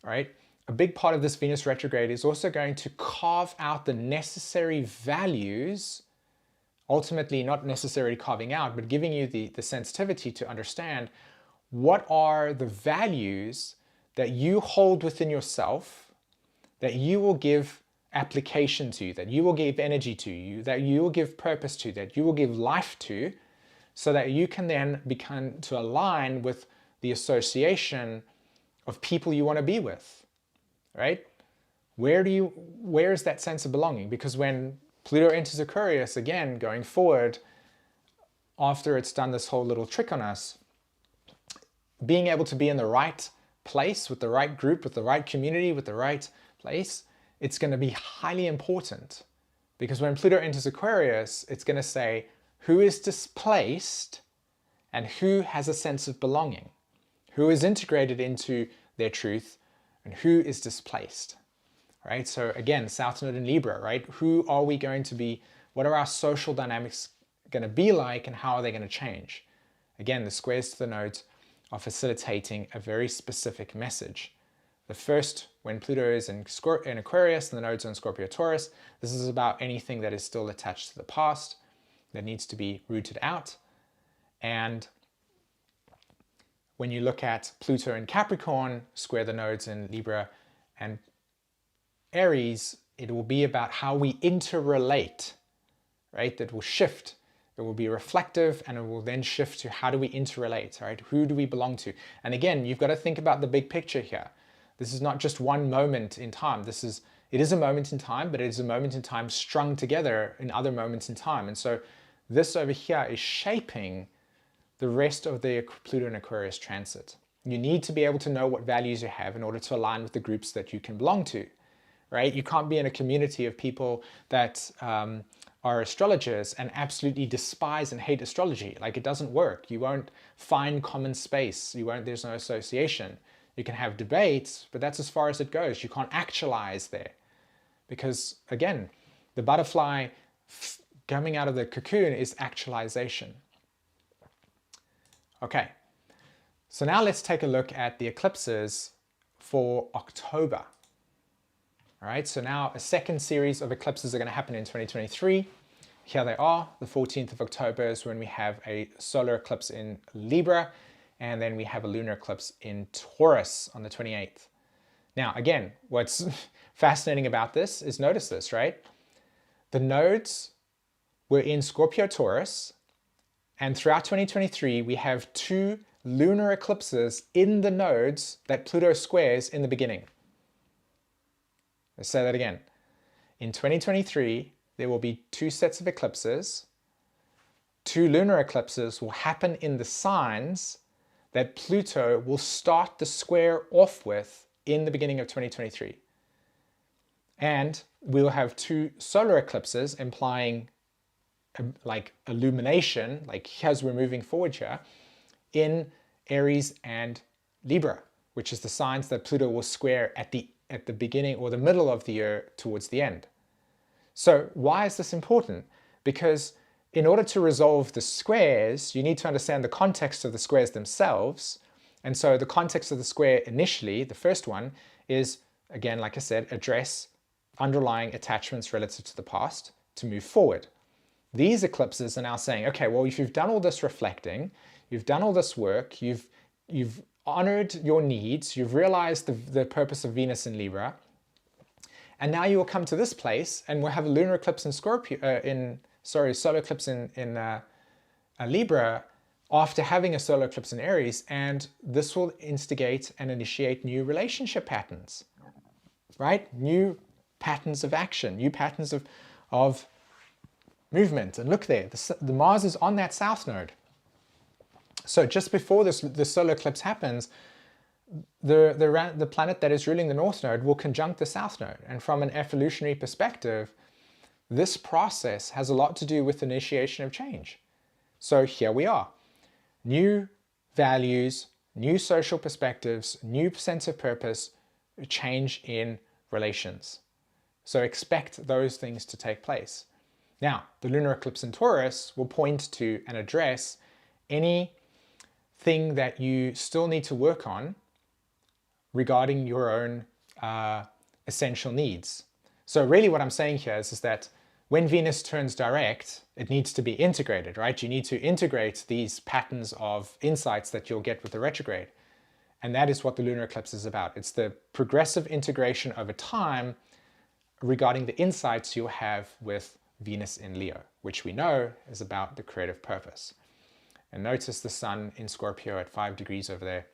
right? A big part of this Venus retrograde is also going to carve out the necessary values, ultimately not necessarily carving out, but giving you the sensitivity to understand what are the values that you hold within yourself, that you will give application to, that you will give energy to, that you will give purpose to, that you will give life to, so that you can then begin to align with the association of people you want to be with, right? Where is that sense of belonging? Because when Pluto enters Aquarius, again, going forward, after it's done this whole little trick on us, being able to be in the right place, with the right group, with the right community, with the right place, it's going to be highly important. Because when Pluto enters Aquarius, it's going to say who is displaced and who has a sense of belonging, who is integrated into their truth and who is displaced, right? So again, South Node in Libra, right? Who are we going to be? What are our social dynamics going to be like, and how are they going to change? Again, the squares to the nodes are facilitating a very specific message. The first, when Pluto is in Aquarius and the nodes are in Scorpio Taurus, this is about anything that is still attached to the past, that needs to be rooted out. And when you look at Pluto in Capricorn, square the nodes in Libra and Aries, it will be about how we interrelate, right? That will shift. It will be reflective, and it will then shift to how do we interrelate, right? Who do we belong to? And again, you've got to think about the big picture here. This is not just one moment in time. It is a moment in time, but it is a moment in time strung together in other moments in time. And so this over here is shaping the rest of the Pluto and Aquarius transit. You need to be able to know what values you have in order to align with the groups that you can belong to, right? You can't be in a community of people that are astrologers and absolutely despise and hate astrology. Like, it doesn't work. You won't find common space. There's no association. You can have debates, but that's as far as it goes. You can't actualize there. Because again, the butterfly coming out of the cocoon is actualization. Okay, so now let's take a look at the eclipses for October. All right, so now a second series of eclipses are going to happen in 2023. Here they are. The 14th of October is when we have a solar eclipse in Libra, and then we have a lunar eclipse in Taurus on the 28th. Now, again, what's fascinating about this is, notice this, right? The nodes were in Scorpio Taurus, and throughout 2023, we have 2 lunar eclipses in the nodes that Pluto squares in the beginning. Let's say that again. In 2023, there will be 2 sets of eclipses. 2 lunar eclipses will happen in the signs that Pluto will start the square off with in the beginning of 2023. And we'll have 2 solar eclipses, implying like illumination, like as we're moving forward here, in Aries and Libra, which is the signs that Pluto will square at the beginning or the middle of the year towards the end. So why is this important? Because in order to resolve the squares, you need to understand the context of the squares themselves. And so the context of the square initially, the first one, is, again, like I said, address underlying attachments relative to the past to move forward. These eclipses are now saying, okay, well, if you've done all this reflecting, you've done all this work, you've honored your needs, you've realized the purpose of Venus in Libra, and now you will come to this place and we'll have a lunar eclipse in solar eclipse in Libra after having a solar eclipse in Aries, and this will instigate and initiate new relationship patterns, right? New patterns of action, new patterns of movement. And look there, the Mars is on that south node. So just before the solar eclipse happens, the planet that is ruling the north node will conjunct the south node. And from an evolutionary perspective, this process has a lot to do with initiation of change. So here we are. New values, new social perspectives, new sense of purpose, change in relations. So expect those things to take place. Now, the lunar eclipse in Taurus will point to and address anything that you still need to work on regarding your own essential needs. So really what I'm saying here is that when Venus turns direct, it needs to be integrated, right? You need to integrate these patterns of insights that you'll get with the retrograde. And that is what the lunar eclipse is about. It's the progressive integration over time regarding the insights you'll have with Venus in Leo, which we know is about the creative purpose. And notice the sun in Scorpio at 5 degrees over there,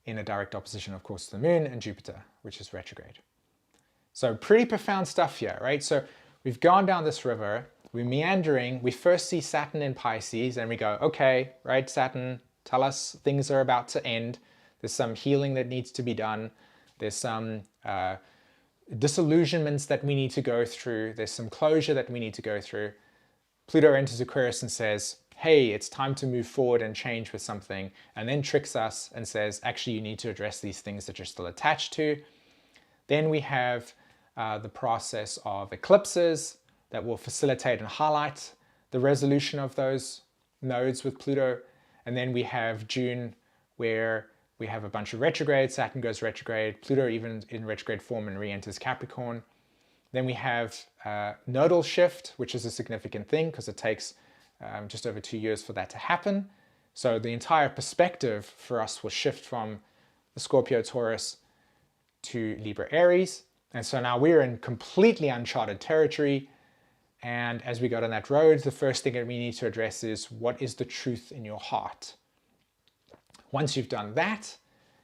in a direct opposition, of course, to the moon and Jupiter, which is retrograde. So pretty profound stuff here, right? So we've gone down this river, we're meandering, we first see Saturn in Pisces, and we go, okay, right, Saturn, tell us things are about to end. There's some healing that needs to be done. There's some disillusionments that we need to go through. There's some closure that we need to go through. Pluto enters Aquarius and says, hey, it's time to move forward and change with something, and then tricks us and says, actually, you need to address these things that you're still attached to. Then we have the process of eclipses that will facilitate and highlight the resolution of those nodes with Pluto. And then we have June, where we have a bunch of retrogrades. Saturn goes retrograde, Pluto even in retrograde form and re-enters Capricorn. Then we have Nodal shift, which is a significant thing because it takes just over 2 years for that to happen. So the entire perspective for us will shift from the Scorpio Taurus to Libra Aries. And so now we're in completely uncharted territory. And as we go down that road, the first thing that we need to address is, what is the truth in your heart? Once you've done that,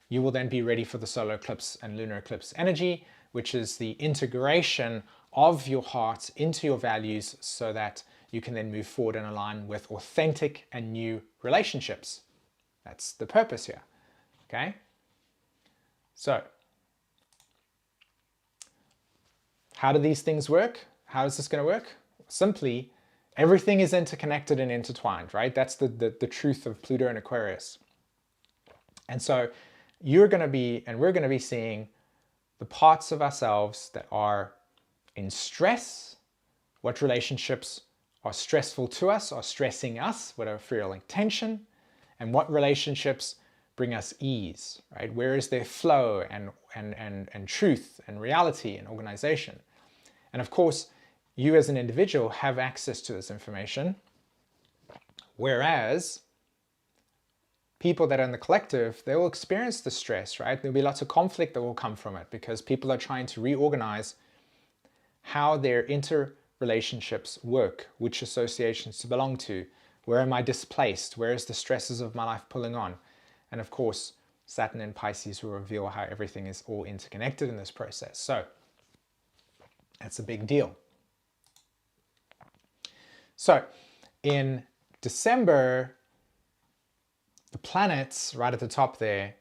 you will then be ready for the solar eclipse and lunar eclipse energy, which is the integration of your heart into your values so that you can then move forward and align with authentic and new relationships. That's the purpose here, okay? So, how do these things work? How is this going to work? Simply, everything is interconnected and intertwined, right? That's the truth of Pluto and Aquarius. And so you're going to be, and we're going to be seeing the parts of ourselves that are in stress, what relationships are stressful to us, are stressing us, what are feeling tension, and what relationships bring us ease, right? Where is there flow and truth and reality and organization? And of course, you as an individual have access to this information, whereas people that are in the collective, they will experience the stress, right? There'll be lots of conflict that will come from it because people are trying to reorganize how their interrelationships work, which associations to belong to, where am I displaced, where is the stresses of my life pulling on? And of course, Saturn in Pisces will reveal how everything is all interconnected in this process. So that's a big deal. So in December, the planets right at the top there,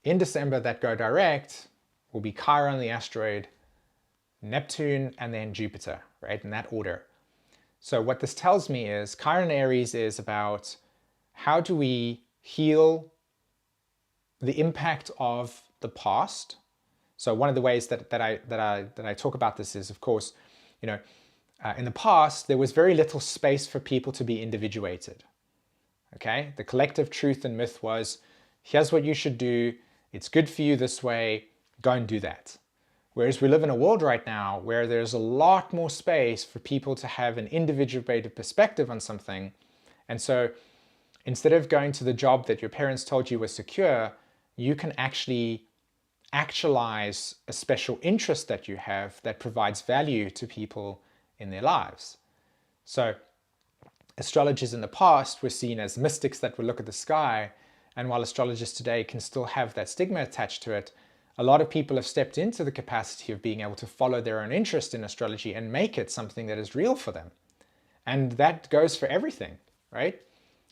in December that go direct will be Chiron, the asteroid, Neptune, and then Jupiter, right? In that order. So what this tells me is Chiron Aries is about how do we heal the impact of the past. So one of the ways that I talk about this is, of course, in the past, there was very little space for people to be individuated. Okay, the collective truth and myth was, here's what you should do, it's good for you this way, go and do that. Whereas we live in a world right now where there's a lot more space for people to have an individuated perspective on something. And so instead of going to the job that your parents told you was secure, you can actually actualize a special interest that you have that provides value to people in their lives. So astrologers in the past were seen as mystics that would look at the sky, and while astrologers today can still have that stigma attached to it, a lot of people have stepped into the capacity of being able to follow their own interest in astrology and make it something that is real for them. And that goes for everything, right?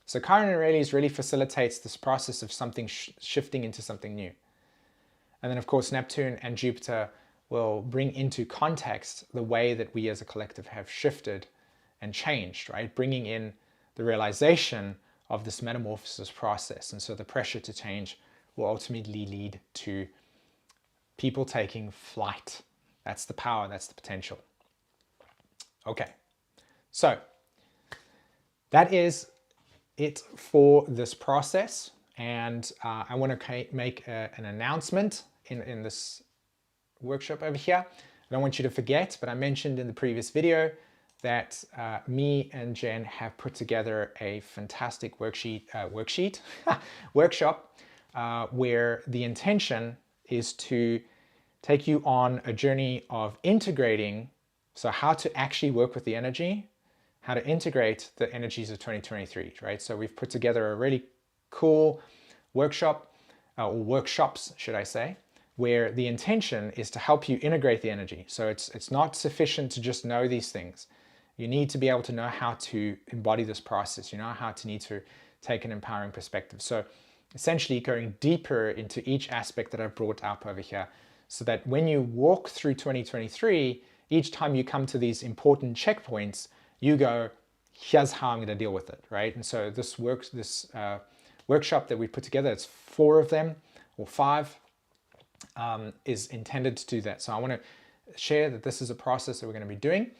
So Chiron Aries really facilitates this process of something shifting into something new. And then of course Neptune and Jupiter will bring into context the way that we as a collective have shifted and changed, right? Bringing in the realization of this metamorphosis process. And so the pressure to change will ultimately lead to people taking flight. That's the power, that's the potential. Okay, so that is it for this process, and I want to make an announcement in this workshop over here. I don't want you to forget, but I mentioned in the previous video that me and Jen have put together a fantastic workshop where the intention is to take you on a journey of integrating, so how to actually work with the energy, how to integrate the energies of 2023, right? So we've put together a really cool workshop, or workshops, should I say, where the intention is to help you integrate the energy. So it's not sufficient to just know these things. You need to be able to know how to embody this process. You know how to need to take an empowering perspective. So essentially going deeper into each aspect that I've brought up over here, so that when you walk through 2023, each time you come to these important checkpoints, you go, here's how I'm going to deal with it, right? And so this workshop that we put together, it's 4 of them or 5, is intended to do that. So I want to share that this is a process that we're going to be doing.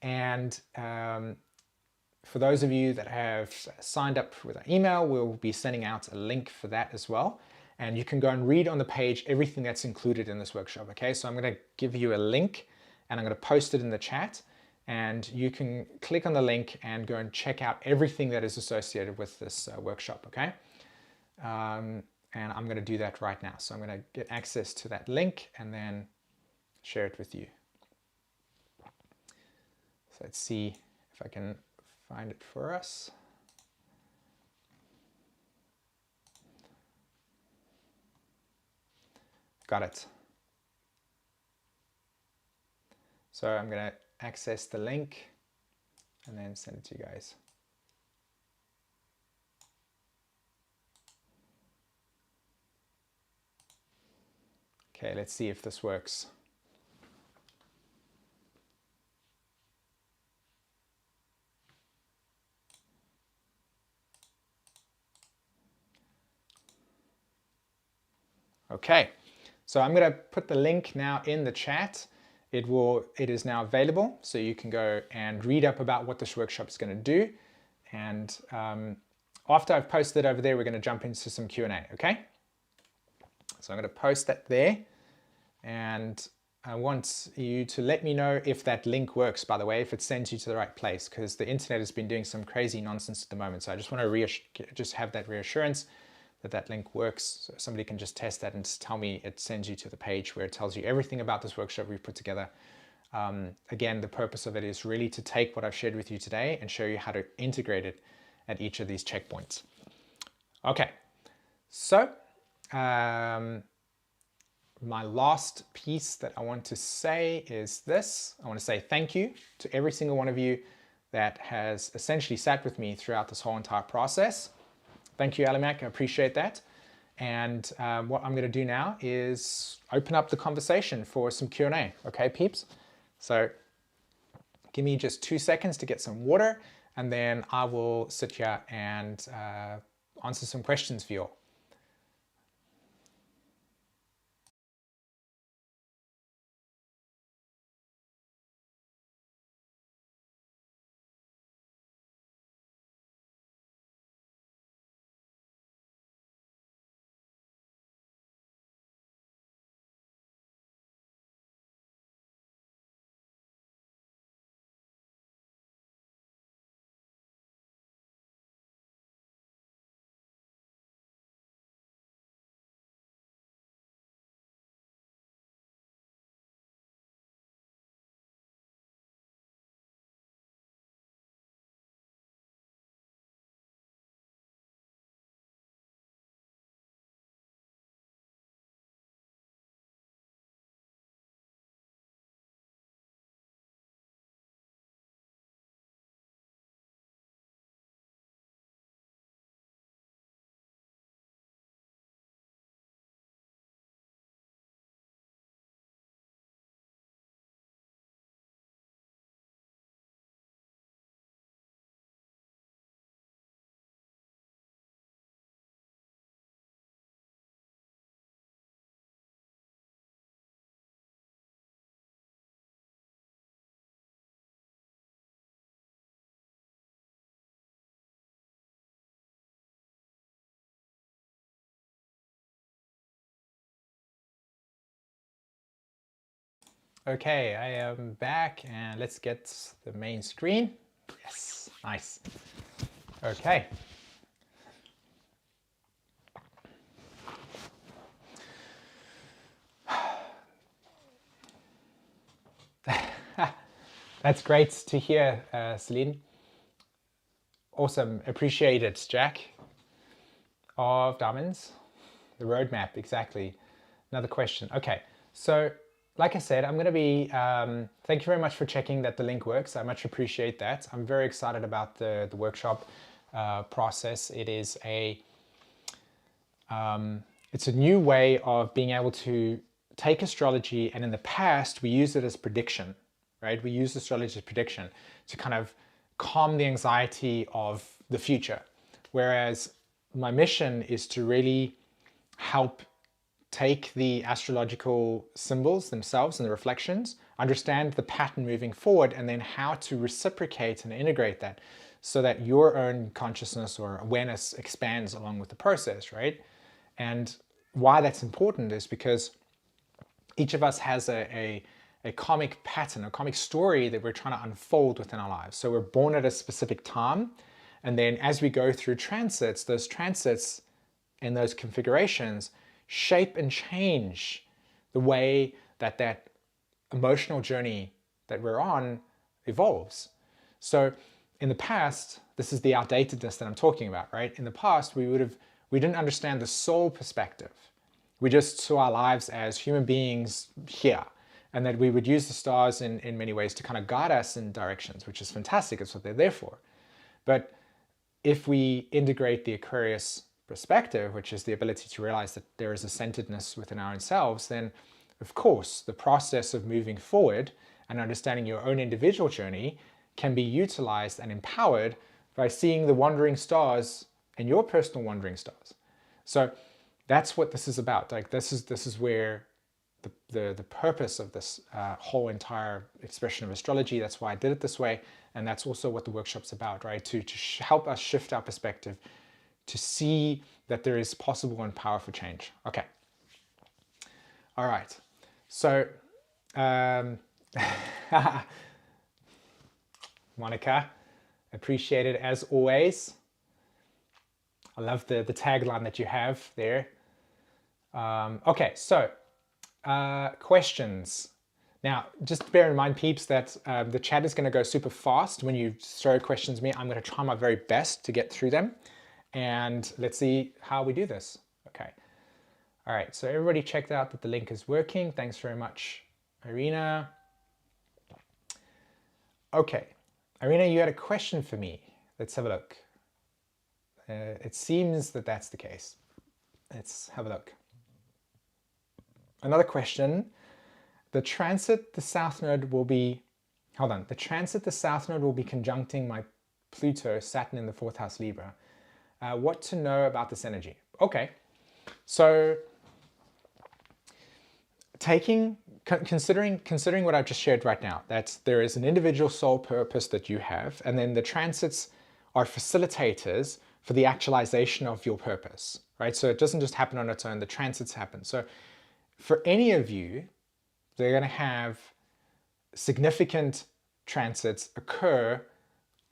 And for those of you that have signed up with our email, we'll be sending out a link for that as well. And you can go and read on the page everything that's included in this workshop, okay? So I'm going to give you a link and I'm going to post it in the chat, and you can click on the link and go and check out everything that is associated with this workshop, okay? And I'm going to do that right now. So I'm going to get access to that link and then share it with you. So let's see if I can find it for us. Got it. So I'm going to access the link and then send it to you guys. Okay, let's see if this works. Okay, so I'm going to put the link now in the chat. It is now available, so you can go and read up about what this workshop is going to do. And after I've posted it over there, we're going to jump into some Q&A, okay? So I'm going to post that there, and I want you to let me know if that link works, by the way, if it sends you to the right place, because the internet has been doing some crazy nonsense at the moment. So I just want to just have that reassurance that that link works. So somebody can just test that and just tell me it sends you to the page where it tells you everything about this workshop we've put together. Again, the purpose of it is really to take what I've shared with you today and show you how to integrate it at each of these checkpoints. Okay, so my last piece that I want to say is this. I want to say thank you to every single one of you that has essentially sat with me throughout this whole entire process. Thank you, Alimac, I appreciate that. And what I'm going to do now is open up the conversation for some Q&A. Okay, peeps? So give me just 2 seconds to get some water, and then I will sit here and answer some questions for you all. Okay, I am back and let's get the main screen. Yes, nice. Okay. That's great to hear, Celine. Awesome, appreciate it, Jack. Of diamonds, the roadmap, exactly. Another question. Okay, so like I said, I'm going to be, thank you very much for checking that the link works. I much appreciate that. I'm very excited about the workshop process. It is it's a new way of being able to take astrology, and in the past we used it as prediction, right? We used astrology as prediction to kind of calm the anxiety of the future. Whereas my mission is to really help take the astrological symbols themselves and the reflections, understand the pattern moving forward, and then how to reciprocate and integrate that so that your own consciousness or awareness expands along with the process, right? And why that's important is because each of us has a karmic pattern, a karmic story that we're trying to unfold within our lives. So we're born at a specific time, and then as we go through transits, those transits and those configurations shape and change the way that that emotional journey that we're on evolves. So in the past, this is the outdatedness that I'm talking about, right? In the past, we didn't understand the soul perspective. We just saw our lives as human beings here, and that we would use the stars in many ways to kind of guide us in directions, which is fantastic. It's what they're there for. But if we integrate the Aquarius perspective, which is the ability to realize that there is a centeredness within our own selves, then of course the process of moving forward and understanding your own individual journey can be utilized and empowered by seeing the wandering stars and your personal wandering stars. So that's what this is about. Like this is where the purpose of this whole entire expression of astrology. That's why I did it this way, and that's also what the workshop's about, right? To help us shift our perspective, to see that there is possible and powerful change. Okay. All right. So, Monica, appreciate it as always. I love the tagline that you have there. Okay, so questions. Now, just bear in mind, peeps, that the chat is going to go super fast when you throw questions at me. I'm going to try my very best to get through them. And let's see how we do this. Okay. All right, so everybody checked out that the link is working. Thanks very much, Irina. Okay, Irina, you had a question for me. Let's have a look. It seems that that's the case. Let's have a look. Another question. The transit the South Node will be, hold on, the transit the South Node will be conjuncting my Pluto, Saturn in the 4th house Libra. What to know about this energy? Okay, so considering what I've just shared right now, that there is an individual soul purpose that you have, and then the transits are facilitators for the actualization of your purpose, right? So it doesn't just happen on its own, the transits happen. So for any of you, they're going to have significant transits occur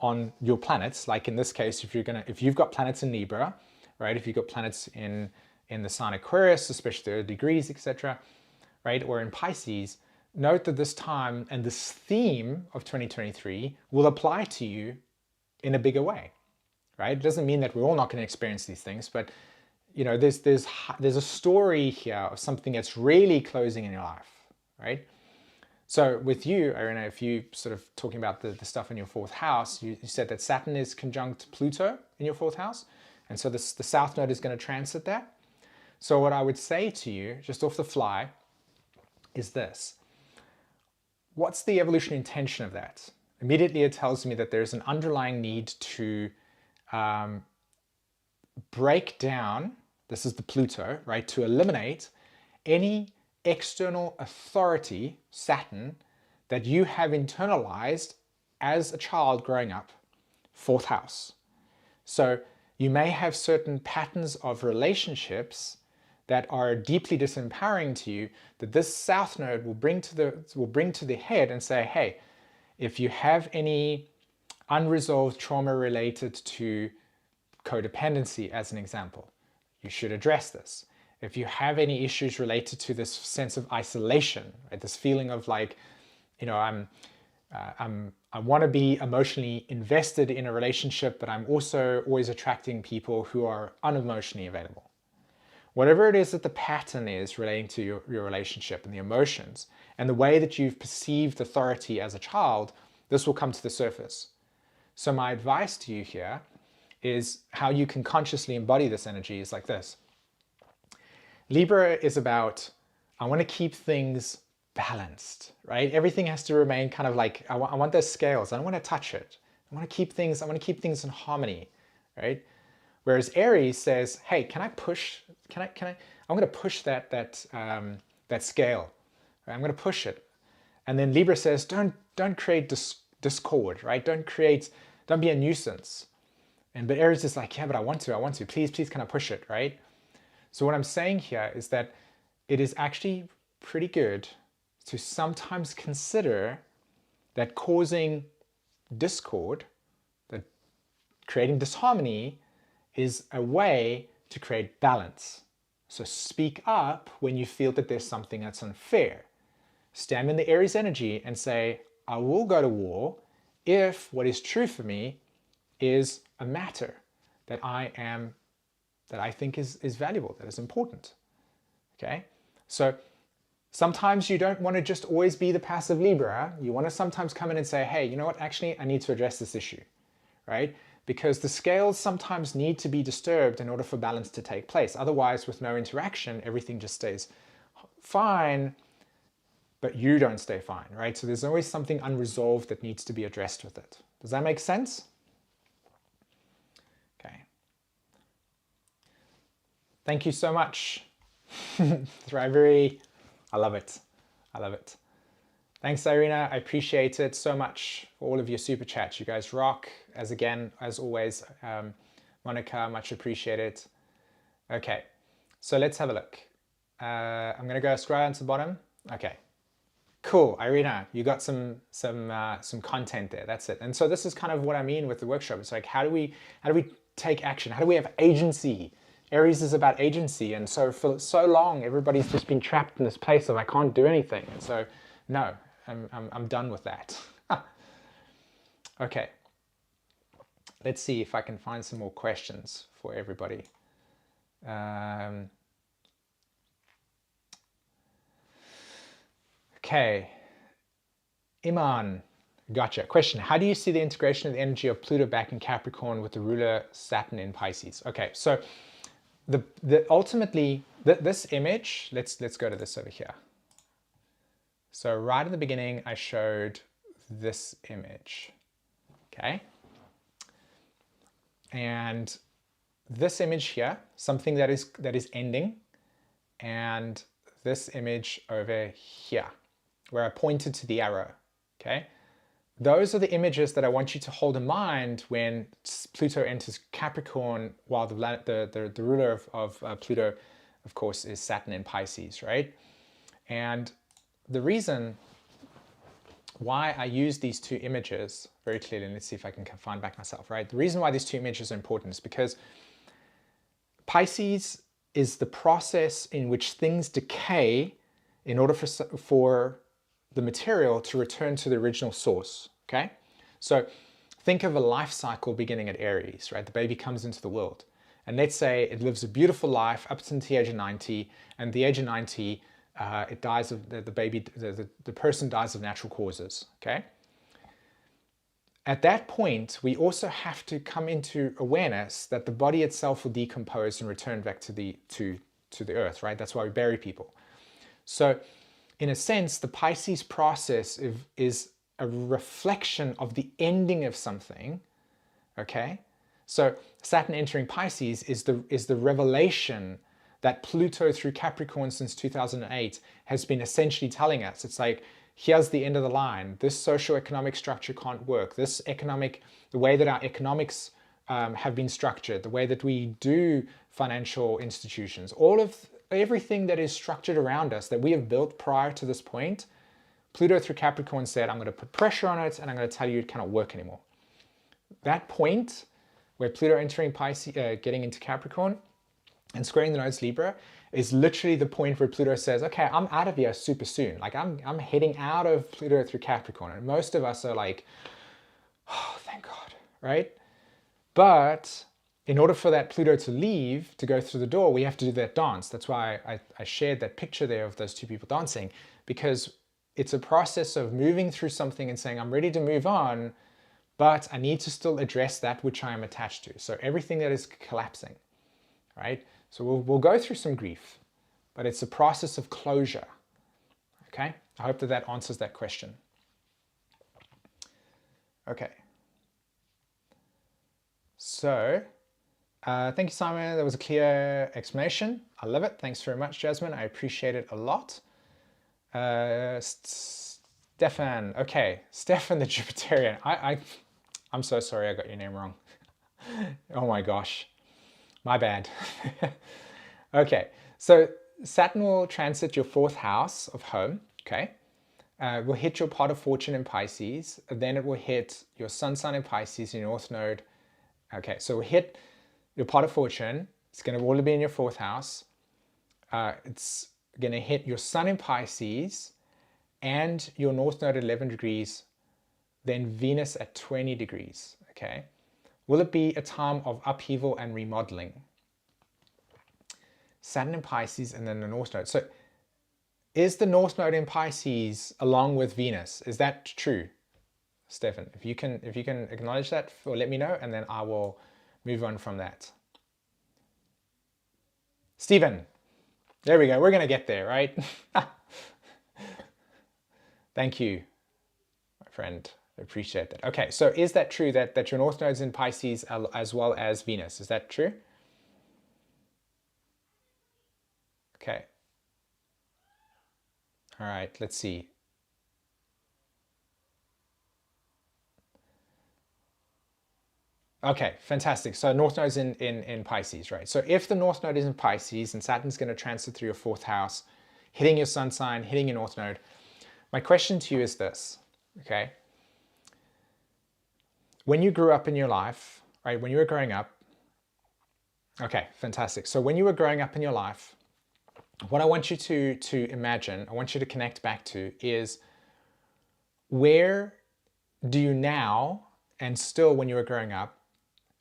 on your planets. Like in this case, if you've got planets in Libra, right? If you've got planets in the sign Aquarius, especially the degrees, etc., right? Or in Pisces, note that this time and this theme of 2023 will apply to you in a bigger way, right? It doesn't mean that we're all not going to experience these things, but you know, there's a story here of something that's really closing in your life, right? So with you, Irina, if you sort of talking about the stuff in your 4th house, you said that Saturn is conjunct Pluto in your 4th house. And so the South Node is going to transit that. So what I would say to you, just off the fly, is this. What's the evolutionary intention of that? Immediately it tells me that there's an underlying need to break down, this is the Pluto, right, to eliminate any external authority, Saturn, that you have internalized as a child growing up, 4th house. So you may have certain patterns of relationships that are deeply disempowering to you, that this South Node will bring to the head and say, hey, if you have any unresolved trauma related to codependency, as an example, you should address this. If you have any issues related to this sense of isolation, right, this feeling of like, you know, I want to be emotionally invested in a relationship, but I'm also always attracting people who are unemotionally available. Whatever it is that the pattern is relating to your relationship and the emotions and the way that you've perceived authority as a child, this will come to the surface. So my advice to you here is how you can consciously embody this energy is like this. Libra is about, I want to keep things balanced, right? Everything has to remain kind of like, I want those scales. I don't want to touch it. I want to keep things in harmony, right? Whereas Aries says, hey, I'm going to push that scale. Right? I'm going to push it. And then Libra says, don't create discord, right? Don't be a nuisance. But Aries is like, yeah, but I want to. Please, can I push it, right? So what I'm saying here is that it is actually pretty good to sometimes consider that causing discord, that creating disharmony, is a way to create balance. So speak up when you feel that there's something that's unfair. Stand in the Aries energy and say, I will go to war if what is true for me is a matter that I think is valuable, that is important. Okay? So sometimes you don't want to just always be the passive Libra. You want to sometimes come in and say, hey, you know what? Actually, I need to address this issue, right? Because the scales sometimes need to be disturbed in order for balance to take place. Otherwise, with no interaction, everything just stays fine, but you don't stay fine, right? So there's always something unresolved that needs to be addressed with it. Does that make sense? Okay. Thank you so much. Thrivery. I love it. I love it. Thanks, Irina. I appreciate it so much for all of your super chats. You guys rock. As always, Monica, much appreciated. Okay, so let's have a look. I'm gonna go scroll down to the bottom. Okay, cool, Irina, you got some content there. That's it. And so this is kind of what I mean with the workshop. It's like, how do we take action? How do we have agency? Aries is about agency, and so for so long everybody's just been trapped in this place of I can't do anything. And so no, I'm done with that. Okay, let's see if I can find some more questions for everybody. Okay, Iman, gotcha. Question, how do you see the integration of the energy of Pluto back in Capricorn with the ruler Saturn in Pisces? Okay, so ultimately this image, let's go to this over here. So right at the beginning I showed this image, okay? And this image here, something that is ending, and this image over here where I pointed to the arrow, okay? Those are the images that I want you to hold in mind when Pluto enters Capricorn, while the ruler of Pluto, of course, is Saturn in Pisces, right? And the reason why I use these two images very clearly, and let's see if I can find back myself, right? The reason why these two images are important is because Pisces is the process in which things decay in order for the material to return to the original source, okay? So think of a life cycle beginning at Aries, right? The baby comes into the world. And let's say it lives a beautiful life up to the age of 90, and at the age of 90, it dies of the person dies of natural causes, okay? At that point, we also have to come into awareness that the body itself will decompose and return back to the earth, right? That's why we bury people. So in a sense, the Pisces process is a reflection of the ending of something, okay? So Saturn entering Pisces is the revelation that Pluto through Capricorn since 2008 has been essentially telling us. It's like, here's the end of the line. This socio-economic structure can't work. The way that our economics have been structured, the way that we do financial institutions, all of everything that is structured around us that we have built prior to this point, Pluto through Capricorn said, I'm going to put pressure on it and I'm going to tell you it cannot work anymore. That point where Pluto entering Pisces, getting into Capricorn and squaring the nodes Libra is literally the point where Pluto says, okay, I'm out of here super soon. Like I'm heading out of Pluto through Capricorn. And most of us are like, oh, thank God, right? But in order for that Pluto to leave, to go through the door, we have to do that dance. That's why I shared that picture there of those two people dancing, because it's a process of moving through something and saying, I'm ready to move on, but I need to still address that which I am attached to. So everything that is collapsing, right? So we'll go through some grief, but it's a process of closure, okay? I hope that that answers that question. Okay. So, thank you, Simon. That was a clear explanation. I love it. Thanks very much, Jasmine. I appreciate it a lot. Stefan. Okay, Stefan the Jupiterian. I'm so sorry I got your name wrong. Oh my gosh. My bad. Okay, so Saturn will transit your 4th house of home, okay? Will hit your pot of fortune in Pisces, then it will hit your sun sign in Pisces, your North Node. Okay, so we'll hit your pot of fortune. It's going to all be in your 4th house. It's going to hit your sun in Pisces and your North Node at 11 degrees, then Venus at 20 degrees, okay? Will it be a time of upheaval and remodeling? Saturn in Pisces and then the North Node. So is the North Node in Pisces along with Venus? Is that true, Stefan? If you can acknowledge that or let me know, and then I will move on from that. Stephen, there we go. We're going to get there, right? Thank you, my friend. I appreciate that. Okay, so is that true that your North Node's in Pisces as well as Venus? Is that true? Okay. All right, let's see. Okay, fantastic. So North Node's in Pisces, right? So if the North Node is in Pisces and Saturn's going to transit through your 4th house, hitting your sun sign, hitting your North Node, my question to you is this, okay? When you grew up in your life, right, when you were growing up, okay, fantastic. So when you were growing up in your life, what I want you to imagine, I want you to connect back to is, where do you now, and still when you were growing up,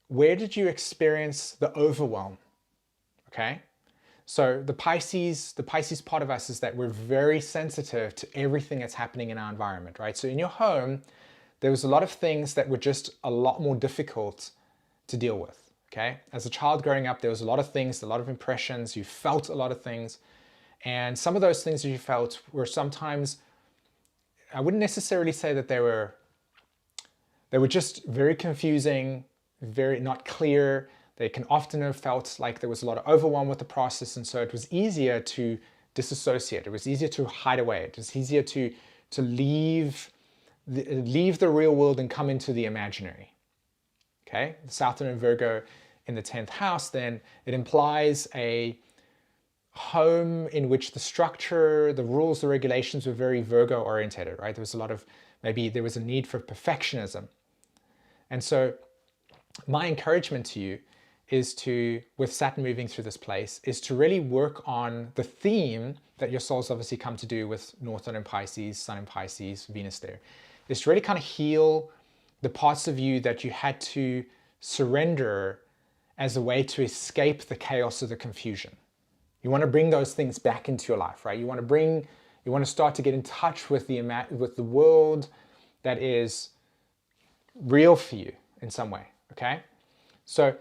where did you experience the overwhelm? Okay, so the Pisces part of us is that we're very sensitive to everything that's happening in our environment, right? So in your home, there was a lot of things that were just a lot more difficult to deal with, okay? As a child growing up, there was a lot of things, a lot of impressions, you felt a lot of things, and some of those things that you felt were sometimes, I wouldn't necessarily say that they were just very confusing, very not clear. They can often have felt like there was a lot of overwhelm with the process, and so it was easier to disassociate. It was easier to hide away. It was easier to leave the real world and come into the imaginary. Okay, Saturn and Virgo in the 10th house, then it implies a home in which the structure, the rules, the regulations were very Virgo oriented, right? There was a lot of, maybe there was a need for perfectionism. And so my encouragement to you is to, with Saturn moving through this place, is to really work on the theme that your soul's obviously come to do with North Node in Pisces, Sun in Pisces, Venus there, is to really kind of heal the parts of you that you had to surrender as a way to escape the chaos or the confusion. You want to bring those things back into your life, right? You want to start to get in touch with the world that is real for you in some way, okay? So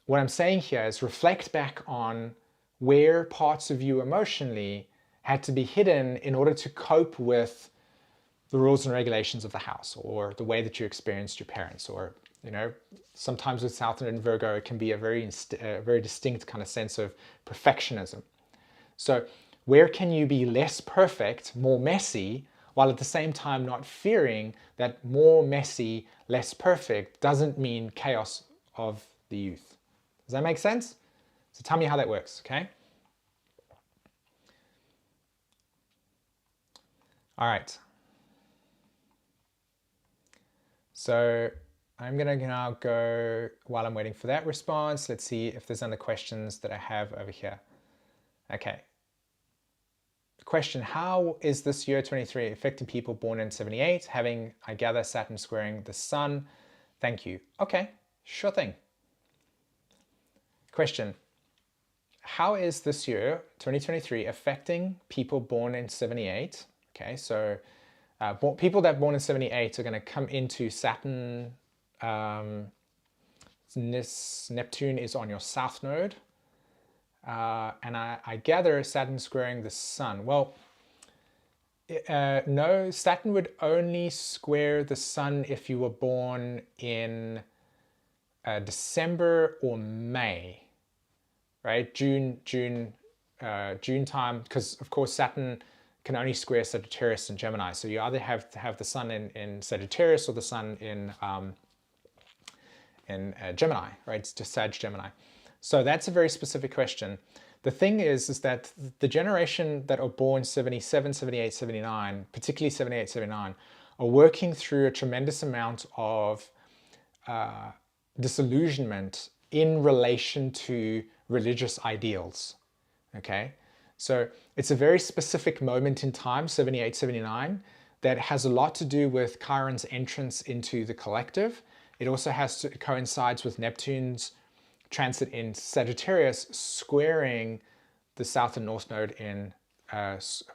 what I'm saying here is reflect back on where parts of you emotionally had to be hidden in order to cope with the rules and regulations of the house, or the way that you experienced your parents, or, you know, sometimes with Saturn and Virgo, it can be a very distinct kind of sense of perfectionism. So where can you be less perfect, more messy, while at the same time not fearing that more messy, less perfect doesn't mean chaos of the youth? Does that make sense? So tell me how that works, okay? All right. So I'm going to now go, while I'm waiting for that response, let's see if there's other questions that I have over here. Okay. Question, how is this year 23 affecting people born in 78, having, I gather, Saturn squaring the sun? Thank you. Okay, sure thing. Question, how is this year 2023 affecting people born in 78? Okay, so people that are born in 78 are going to come into Saturn. Neptune is on your south node. And I gather Saturn squaring the sun. Well, no, Saturn would only square the sun if you were born in December or May, right? June time, because of course Saturn can only square Sagittarius and Gemini. So you either have to have the sun in Sagittarius or the sun in Gemini, right? It's just Sag Gemini. So that's a very specific question. The thing is that the generation that are born 77, 78, 79, particularly 78, 79, are working through a tremendous amount of disillusionment in relation to religious ideals, okay? So it's a very specific moment in time, 78, 79, that has a lot to do with Chiron's entrance into the collective. It also coincides with Neptune's transit in Sagittarius squaring the south and north node in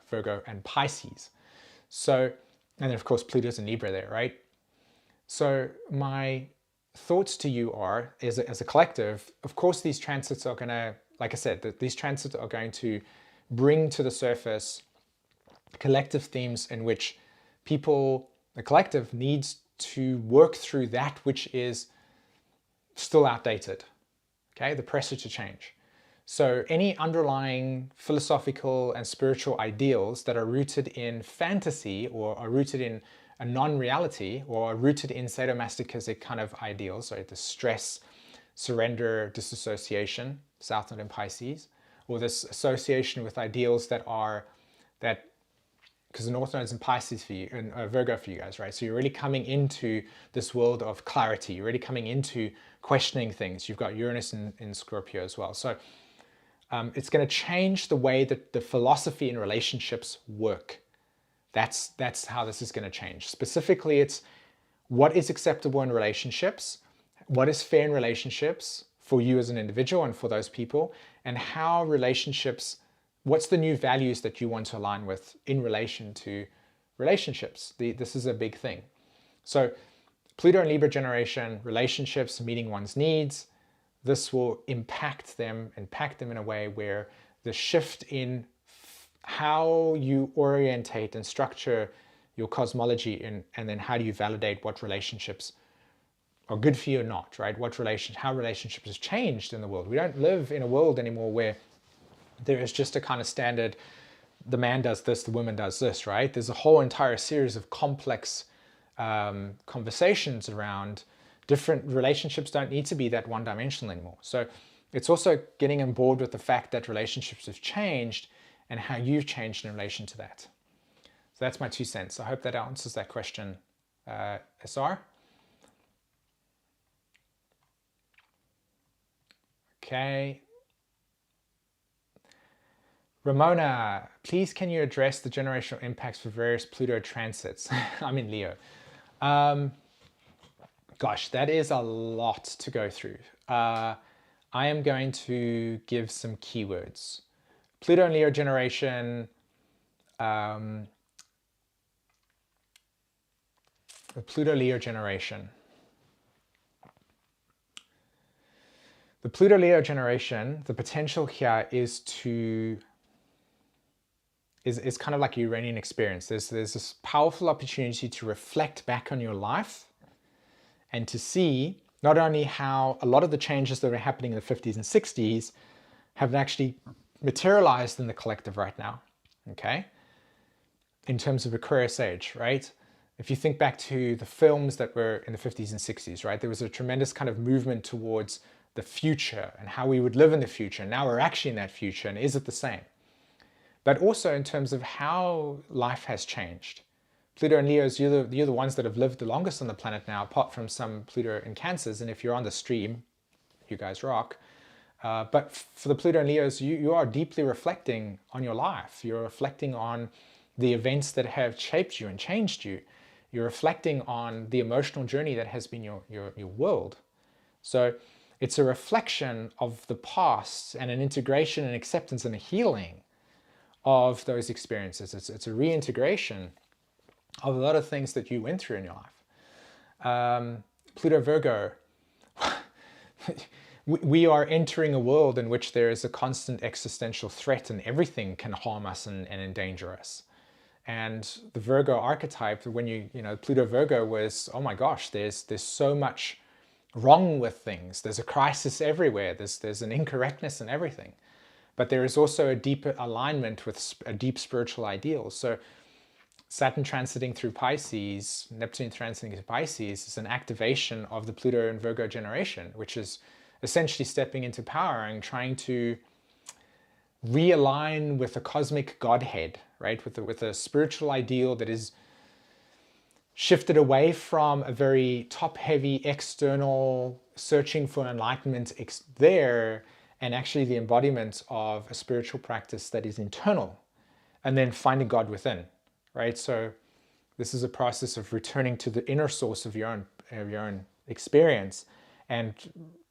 Virgo and Pisces. So, and then of course Pluto's in Libra there, right? So my thoughts to you are, as a collective, of course these transits are going to, like I said, these transits are going to bring to the surface collective themes in which people, the collective, needs to work through that which is still outdated. Okay, the pressure to change. So any underlying philosophical and spiritual ideals that are rooted in fantasy or are rooted in a non-reality or are rooted in sadomasochistic kind of ideals, so the stress, surrender, disassociation, South Node in Pisces, or this association with ideals that are, because the North Node is in Pisces for you, and Virgo for you guys, right? So you're really coming into this world of clarity. You're really coming into questioning things. You've got Uranus in Scorpio as well. So it's going to change the way that the philosophy in relationships work. That's how this is going to change. Specifically, it's what is acceptable in relationships, what is fair in relationships for you as an individual and for those people, and how relationships, what's the new values that you want to align with in relation to relationships? This is a big thing. So Pluto and Libra generation, relationships, meeting one's needs, this will impact them in a way where the shift in how you orientate and structure your cosmology and then how do you validate what relationships are good for you or not, right? How relationships has changed in the world. We don't live in a world anymore where there is just a kind of standard, the man does this, the woman does this, right? There's a whole entire series of complex conversations around different relationships. Don't need to be that one-dimensional anymore. So it's also getting on board with the fact that relationships have changed and how you've changed in relation to that. So that's my 2 cents. I hope that answers that question, SR. Okay. Ramona, please can you address the generational impacts for various Pluto transits? I'm in Leo. Gosh, that is a lot to go through. I am going to give some keywords. Pluto and Leo generation, the Pluto-Leo generation. The Pluto-Leo generation, the potential here is kind of like a Uranian experience. There's this powerful opportunity to reflect back on your life and to see not only how a lot of the changes that are happening in the 50s and 60s have actually materialized in the collective right now, okay? In terms of Aquarius age, right? If you think back to the films that were in the 50s and 60s, right? There was a tremendous kind of movement towards the future and how we would live in the future. Now we're actually in that future, and is it the same? but also in terms of how life has changed. Pluto and Leos, you're the ones that have lived the longest on the planet now, apart from some Pluto and Cancers. And if you're on the stream, you guys rock. But for the Pluto and Leos, you are deeply reflecting on your life. You're reflecting on the events that have shaped you and changed you. You're reflecting on the emotional journey that has been your world. So it's a reflection of the past and an integration and acceptance and a healing of those experiences. It's a reintegration of a lot of things that you went through in your life. Pluto Virgo, we are entering a world in which there is a constant existential threat and everything can harm us and endanger us. And the Virgo archetype, when you know, Pluto Virgo was, oh my gosh, there's so much wrong with things. There's a crisis everywhere. There's an incorrectness in everything. But there is also a deeper alignment with a deep spiritual ideal. So Saturn transiting through Pisces, Neptune transiting through Pisces is an activation of the Pluto and Virgo generation, which is essentially stepping into power and trying to realign with the cosmic Godhead, right? With a spiritual ideal that is shifted away from a very top-heavy external searching for enlightenment there, and actually the embodiment of a spiritual practice that is internal, and then finding God within, right? So this is a process of returning to the inner source of your own experience, and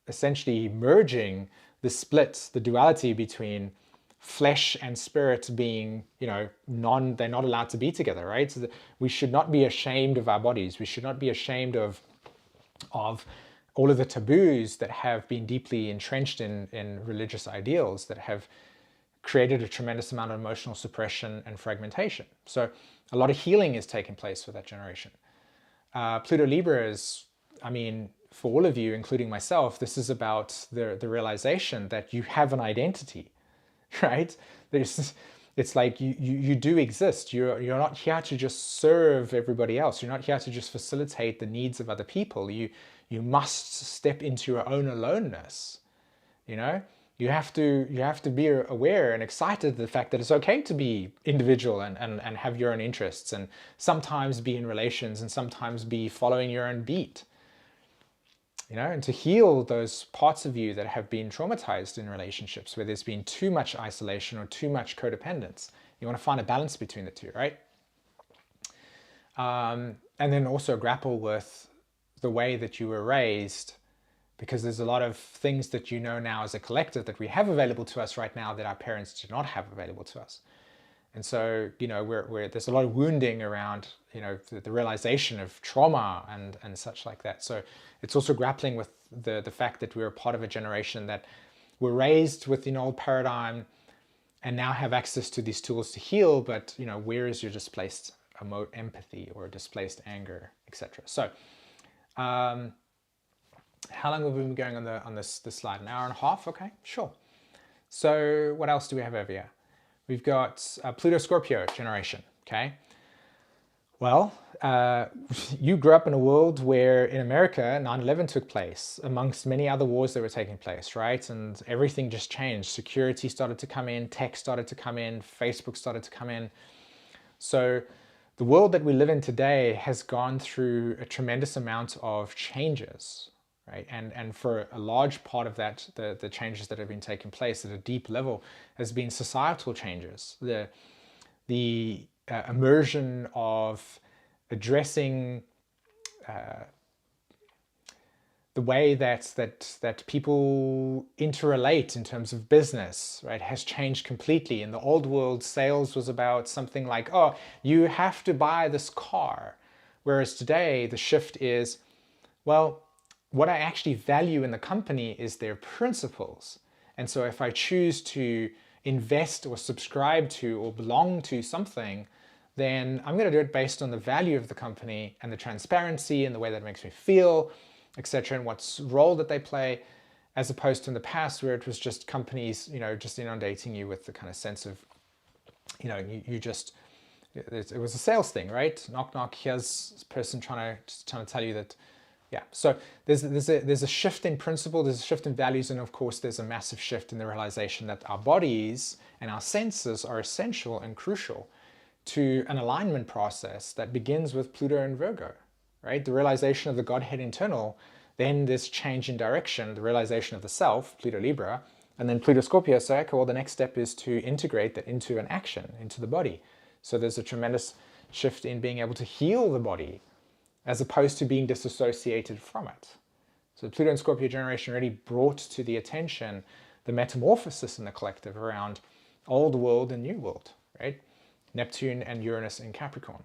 essentially merging the split, the duality between flesh and spirit being, you know, they're not allowed to be together, right? So we should not be ashamed of our bodies. We should not be ashamed of all of the taboos that have been deeply entrenched in religious ideals that have created a tremendous amount of emotional suppression and fragmentation. So a lot of healing is taking place for that generation. Pluto Libra is, I mean, for all of you, including myself, this is about the realization that you have an identity, right? It's like you do exist. You're not here to just serve everybody else. You're not here to just facilitate the needs of other people. You must step into your own aloneness. You know, you have to be aware and excited of the fact that it's okay to be individual and have your own interests, and sometimes be in relations and sometimes be following your own beat. You know, and to heal those parts of you that have been traumatized in relationships where there's been too much isolation or too much codependence. You want to find a balance between the two, right? And then also grapple with the way that you were raised, because there's a lot of things that you know now as a collective that we have available to us right now that our parents did not have available to us. And so, you know, there's a lot of wounding around, you know, the realization of trauma and such like that. So it's also grappling with the fact that we're a part of a generation that were raised with an old paradigm and now have access to these tools to heal, but, you know, where is your displaced empathy or displaced anger, etc. So how long have we been going on this slide? An hour and a half? Okay, sure. So what else do we have over here? We've got Pluto Scorpio generation, okay? Well, you grew up in a world where in America, 9/11 took place amongst many other wars that were taking place, right? And everything just changed. Security started to come in, tech started to come in, Facebook started to come in. So the world that we live in today has gone through a tremendous amount of changes, right? And for a large part of that, the changes that have been taking place at a deep level has been societal changes. The immersion of addressing the way that people interrelate in terms of business, right, has changed completely. In the old world, sales was about something like, oh, you have to buy this car. Whereas today, the shift is, well, what I actually value in the company is their principles. And so if I choose to invest or subscribe to or belong to something, then I'm going to do it based on the value of the company and the transparency and the way that it makes me feel, etc., and what role that they play, as opposed to in the past where it was just companies, you know, just inundating you with the kind of sense of, you know, it was a sales thing, right? Knock, knock, here's this person trying to tell you that Yeah, so there's a shift in principle, there's a shift in values, and of course there's a massive shift in the realization that our bodies and our senses are essential and crucial to an alignment process that begins with Pluto and Virgo, right? The realization of the Godhead internal, then this change in direction, the realization of the self, Pluto Libra, and then Pluto Scorpio. So okay, well, the next step is to integrate that into an action, into the body. So there's a tremendous shift in being able to heal the body as opposed to being disassociated from it. So the Pluto and Scorpio generation really brought to the attention the metamorphosis in the collective around old world and new world, right? Neptune and Uranus in Capricorn.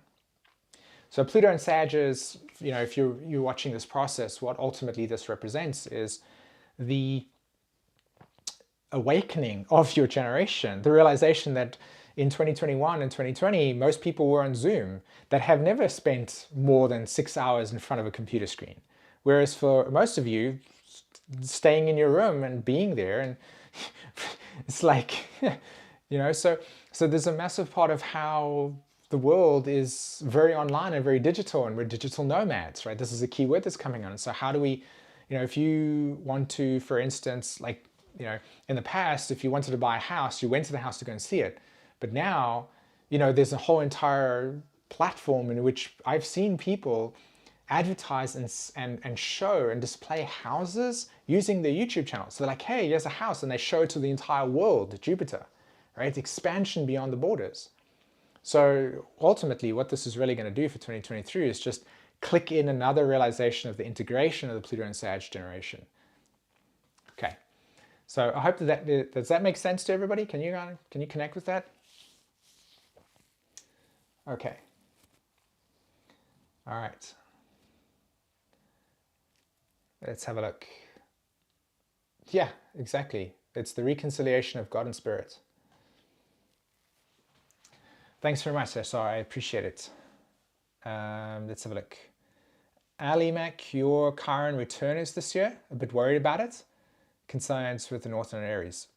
So Pluto and Sag is, if you're watching this process, what ultimately this represents is the awakening of your generation, the realization that in 2021 and 2020, most people were on Zoom that have never spent more than 6 hours in front of a computer screen. Whereas for most of you, staying in your room and being there, and it's like, so there's a massive part of how the world is very online and very digital, and we're digital nomads, right? This is a key word that's coming on. So how do we, if you want to, for instance, in the past, if you wanted to buy a house, you went to the house to go and see it. But now, there's a whole entire platform in which I've seen people advertise and show and display houses using their YouTube channel. So they're like, hey, here's a house, and they show it to the entire world, Jupiter, right? Expansion beyond the borders. So ultimately, what this is really going to do for 2023 is just click in another realization of the integration of the Pluto and Sag generation. Okay, so I hope does that make sense to everybody? Can you connect with that? Okay. All right. Let's have a look. Yeah, exactly. It's the reconciliation of God and spirit. Thanks very much, Cesar. I appreciate it. Let's have a look. Ali Mac, your Chiron return is this year. A bit worried about it. Concerns with the Northern Aries.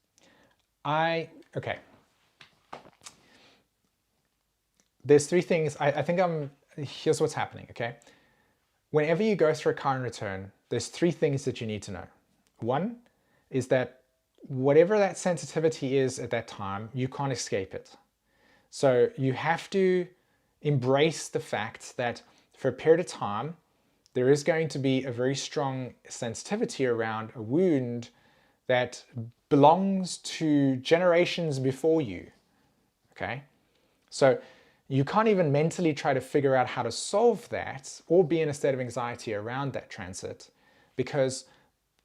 Okay. There's three things. Here's what's happening, okay? Whenever you go through a Chiron return, there's three things that you need to know. One is that whatever that sensitivity is at that time, you can't escape it. So you have to embrace the fact that for a period of time, there is going to be a very strong sensitivity around a wound that belongs to generations before you, okay? So you can't even mentally try to figure out how to solve that or be in a state of anxiety around that transit, because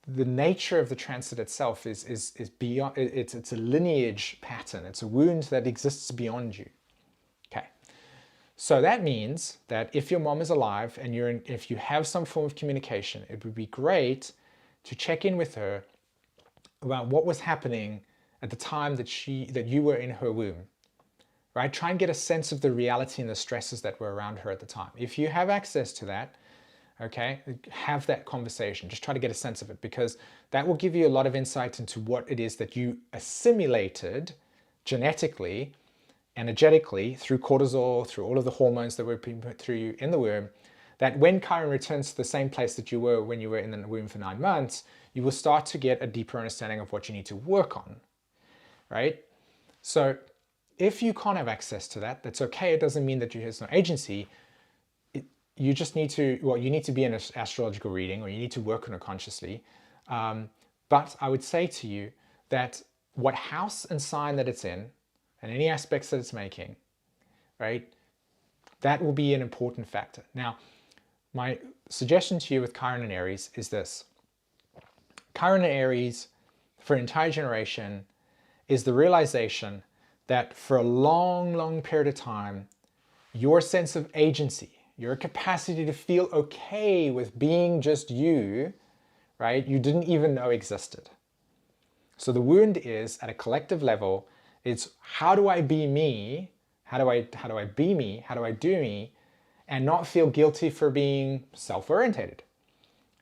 the nature of the transit itself is beyond, it's a lineage pattern. It's a wound that exists beyond you. Okay. So that means that if your mom is alive and if you have some form of communication, it would be great to check in with her about what was happening at the time that you were in her womb. Right? Try and get a sense of the reality and the stresses that were around her at the time. If you have access to that, okay, have that conversation. Just try to get a sense of it, because that will give you a lot of insight into what it is that you assimilated genetically, energetically, through cortisol, through all of the hormones that were being put through you in the womb, that when Chiron returns to the same place that you were when you were in the womb for 9 months, you will start to get a deeper understanding of what you need to work on, right? So if you can't have access to that, that's okay. It doesn't mean that you have no agency. You just need to, you need to be in an astrological reading, or you need to work on it consciously. But I would say to you that what house and sign that it's in, and any aspects that it's making, right, that will be an important factor. Now, my suggestion to you with Chiron and Aries is this. Chiron and Aries, for an entire generation, is the realization that for a long, long period of time, your sense of agency, your capacity to feel okay with being just you, right, you didn't even know existed. So the wound is, at a collective level, it's how do I be me? How do I be me? How do I do me? And not feel guilty for being self-orientated?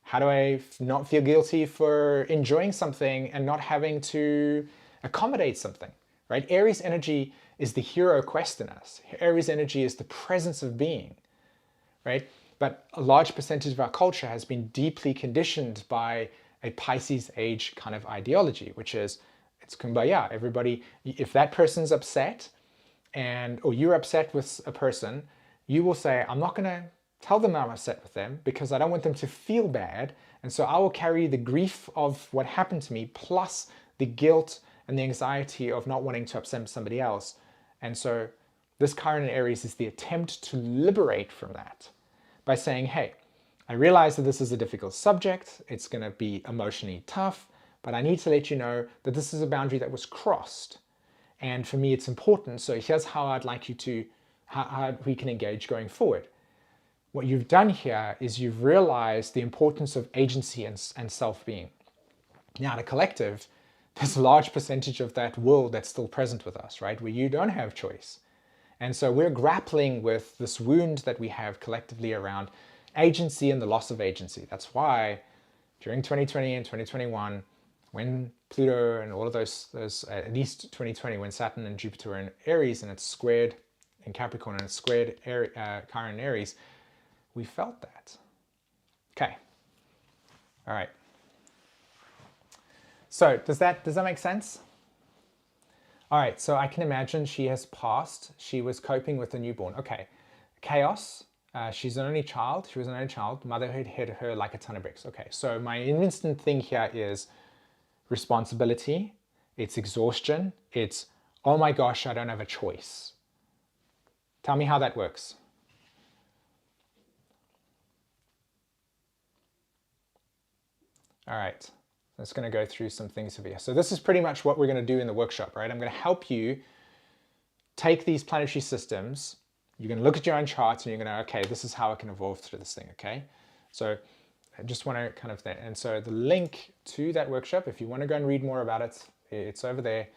How do I not feel guilty for enjoying something and not having to accommodate something? Right? Aries energy is the hero quest in us. Aries energy is the presence of being, right? But a large percentage of our culture has been deeply conditioned by a Pisces age kind of ideology, which is it's kumbaya. Everybody, if that person's upset or you're upset with a person, you will say, I'm not going to tell them I'm upset with them because I don't want them to feel bad. And so I will carry the grief of what happened to me plus the guilt and the anxiety of not wanting to upset somebody else. And so this Chiron in Aries is the attempt to liberate from that by saying, hey, I realize that this is a difficult subject. It's going to be emotionally tough, but I need to let you know that this is a boundary that was crossed. And for me, it's important. So here's how I'd like you to, how we can engage going forward. What you've done here is you've realized the importance of agency and self-being. Now, in a collective, there's a large percentage of that world that's still present with us, right? Where you don't have choice. And so we're grappling with this wound that we have collectively around agency and the loss of agency. That's why during 2020 and 2021, when Pluto and all of those at least 2020, when Saturn and Jupiter were in Aries and it's squared in Capricorn and it's squared Chiron in Aries, we felt that. Okay. All right. So does that make sense? All right, so I can imagine she has passed. She was coping with a newborn. Okay, chaos. She's an only child. She was an only child. Motherhood hit her like a ton of bricks. Okay, so my instant thing here is responsibility. It's exhaustion. It's, oh my gosh, I don't have a choice. Tell me how that works. All right. I'm just going to go through some things over here. So this is pretty much what we're going to do in the workshop, right? I'm going to help you take these planetary systems. You're going to look at your own charts and you're going to, okay, this is how I can evolve through this thing, okay? So I just want to kind of, and so the link to that workshop, if you want to go and read more about it, it's over there.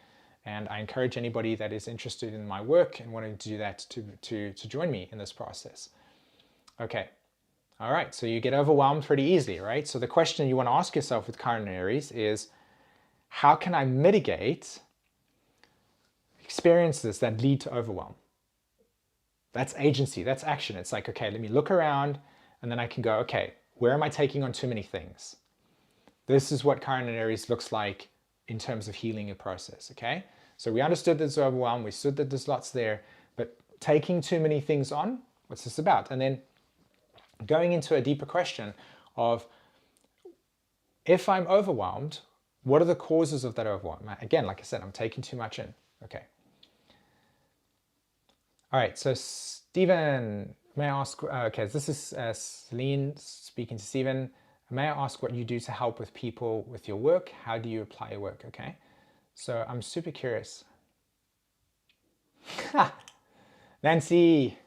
And I encourage anybody that is interested in my work and wanting to do that to join me in this process. Okay. All right, so you get overwhelmed pretty easily, right? So the question you want to ask yourself with Chiron in Aries is, how can I mitigate experiences that lead to overwhelm? That's agency, that's action. It's like, okay, let me look around and then I can go, okay, where am I taking on too many things? This is what Chiron in Aries looks like in terms of healing a process, okay? So we understood there's overwhelm, we understood that there's lots there, but taking too many things on, what's this about? And then going into a deeper question of, if I'm overwhelmed, what are the causes of that overwhelm? Again, like I said, I'm taking too much in. Okay. All right, so Stephen, may I ask, okay, this is Celine speaking to Stephen. May I ask what you do to help with people with your work? How do you apply your work? Okay, so I'm super curious. Nancy,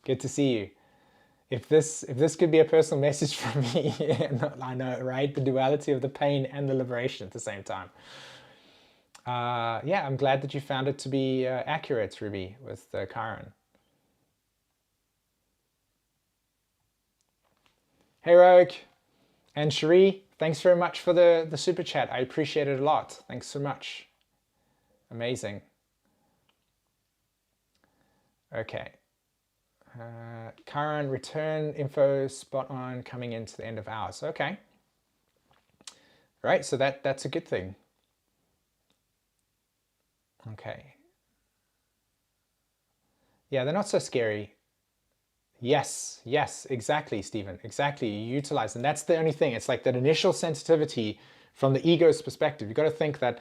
good to see you. If this could be a personal message from me, I know, right? The duality of the pain and the liberation at the same time. Yeah, I'm glad that you found it to be accurate, Ruby, with Chiron. Hey, Rogue and Cherie, thanks very much for the super chat. I appreciate it a lot. Thanks so much. Amazing. Okay. Chiron return info spot on coming into the end of hours. Okay. Right, so that's a good thing. Okay. Yeah, they're not so scary. Yes, yes, exactly, Stephen. Exactly, you utilize, and that's the only thing. It's like that initial sensitivity from the ego's perspective. You've got to think that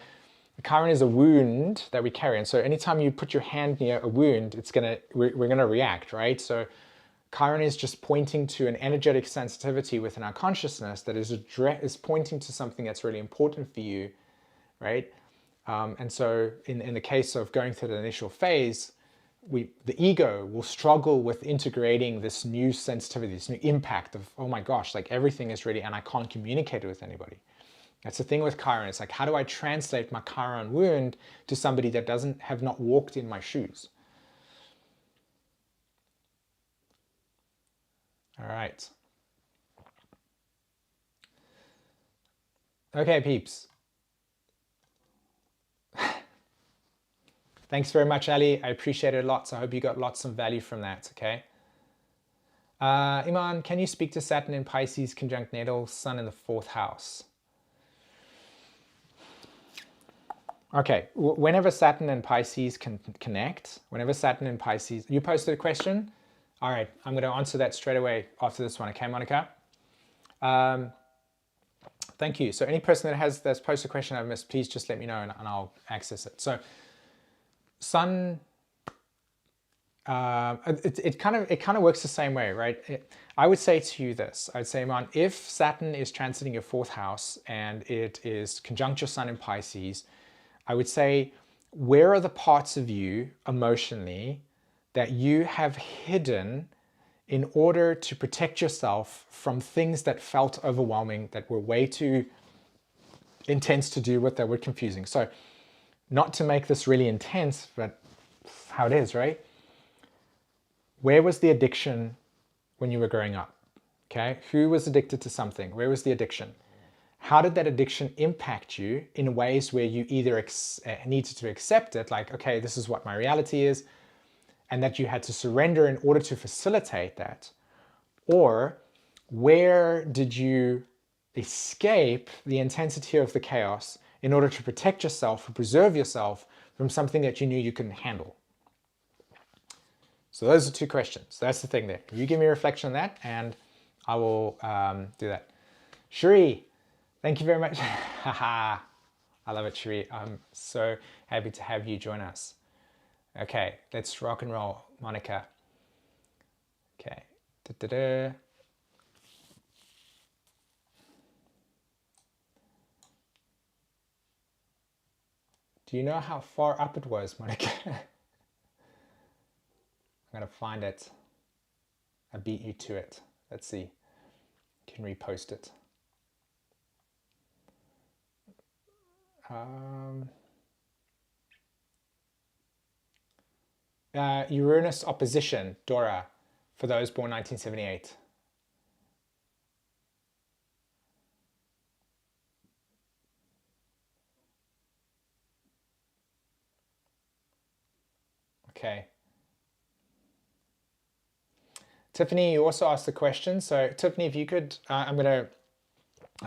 Chiron is a wound that we carry, and so anytime you put your hand near a wound, we're gonna react, right? So Chiron is just pointing to an energetic sensitivity within our consciousness that is pointing to something that's really important for you, right? And so in the case of going through the initial phase, the ego will struggle with integrating this new sensitivity, this new impact of, oh my gosh, like everything is ready and I can't communicate it with anybody. That's the thing with Chiron. It's like, how do I translate my Chiron wound to somebody that have not walked in my shoes? All right. Okay, peeps. Thanks very much, Ali. I appreciate it a lot. So I hope you got lots of value from that, okay? Iman, can you speak to Saturn in Pisces conjunct Nodal, Sun in the 4th house? Okay, whenever Saturn and Pisces can connect, whenever Saturn and Pisces, you posted a question? All right, I'm going to answer that straight away after this one, okay, Monica? Thank you. So any person that's posted a question I've missed, please just let me know and I'll access it. So Sun, it kind of works the same way, right? I would say to you this, I would say, man, if Saturn is transiting your 4th house and it is conjunct your Sun in Pisces, I would say, where are the parts of you emotionally that you have hidden in order to protect yourself from things that felt overwhelming, that were way too intense to deal with, that were confusing? So not to make this really intense, but how it is, right? Where was the addiction when you were growing up? Okay, who was addicted to something? Where was the addiction? How did that addiction impact you in ways where you either needed to accept it, like, okay, this is what my reality is, and that you had to surrender in order to facilitate that? Or where did you escape the intensity of the chaos in order to protect yourself or preserve yourself from something that you knew you couldn't handle? So those are 2 questions. That's the thing there. You give me a reflection on that and I will do that. Shri, thank you very much. Haha, I love it, Shri. I'm so happy to have you join us. Okay, let's rock and roll, Monica. Okay. Da-da-da. Do you know how far up it was, Monica? I'm gonna find it. I beat you to it. Let's see. You can repost it. Uranus opposition, Dora, for those born 1978. Okay. Tiffany, you also asked the question. So Tiffany, if you could, I'm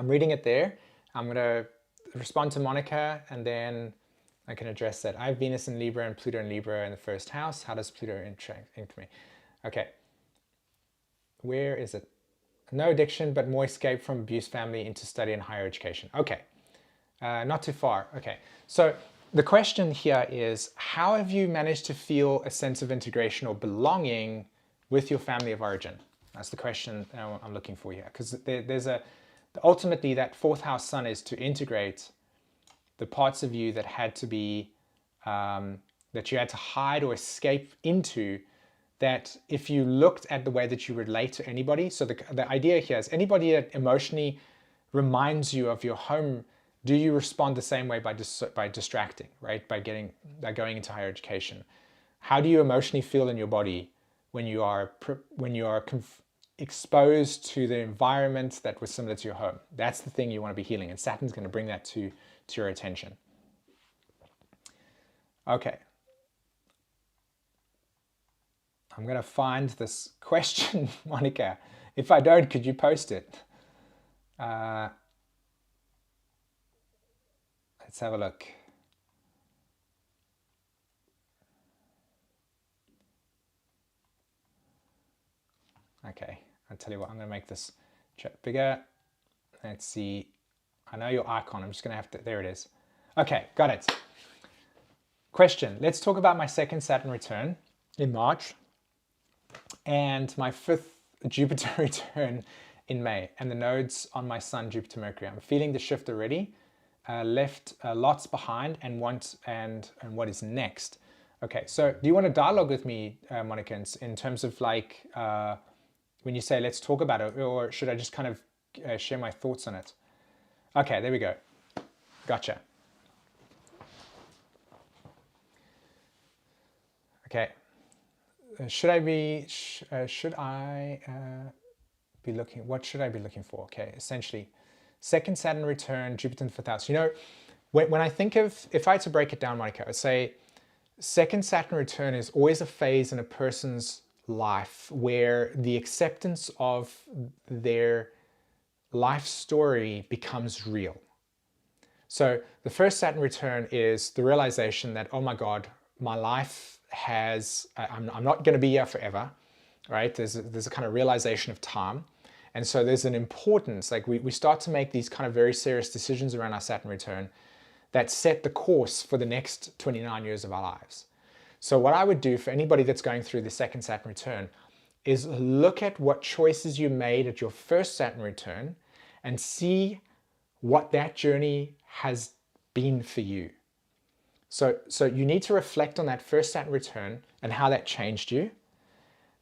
reading it there. I'm gonna respond to Monica and then I can address that. I have Venus in Libra and Pluto in Libra in the 1st house. How does Pluto interact with me? Okay. Where is it? No addiction, but more escape from abuse family into study and higher education. Okay. Not too far. Okay. So the question here is, how have you managed to feel a sense of integration or belonging with your family of origin? That's the question I'm looking for here. Because ultimately that 4th house Sun is to integrate the parts of you that had to be, that you had to hide or escape into, that if you looked at the way that you relate to anybody, so the idea here is anybody that emotionally reminds you of your home, do you respond the same way by distracting, right? By going into higher education? How do you emotionally feel in your body when you are exposed to the environment that was similar to your home? That's the thing you want to be healing, and Saturn's going to bring that to your attention. Okay. I'm going to find this question, Monica. If I don't, could you post it? Let's have a look. Okay, I'll tell you what, I'm going to make this chat bigger. Let's see. I know your icon. I'm just going to have to, there it is. Okay, got it. Question. Let's talk about my 2nd Saturn return in March and my 5th Jupiter return in May, and the nodes on my Sun, Jupiter, Mercury. I'm feeling the shift already. Left lots behind and what is next. Okay, so do you want to dialogue with me, Monica, in terms of like, when you say let's talk about it, or should I just kind of share my thoughts on it? Okay, there we go. Gotcha. Okay. Should I be looking, what should I be looking for? Okay, essentially, 2nd Saturn return, Jupiter in the 5th house. You know, when I think of, if I had to break it down, Monica, I would say 2nd Saturn return is always a phase in a person's life where the acceptance of their life story becomes real. So the first Saturn return is the realization that, oh my God, my life has, I'm not going to be here forever, right? There's a kind of realization of time. And so there's an importance, like we start to make these kind of very serious decisions around our Saturn return that set the course for the next 29 years of our lives. So what I would do for anybody that's going through the second Saturn return is look at what choices you made at your first Saturn return and see what that journey has been for you. So you need to reflect on that first Saturn return and how that changed you.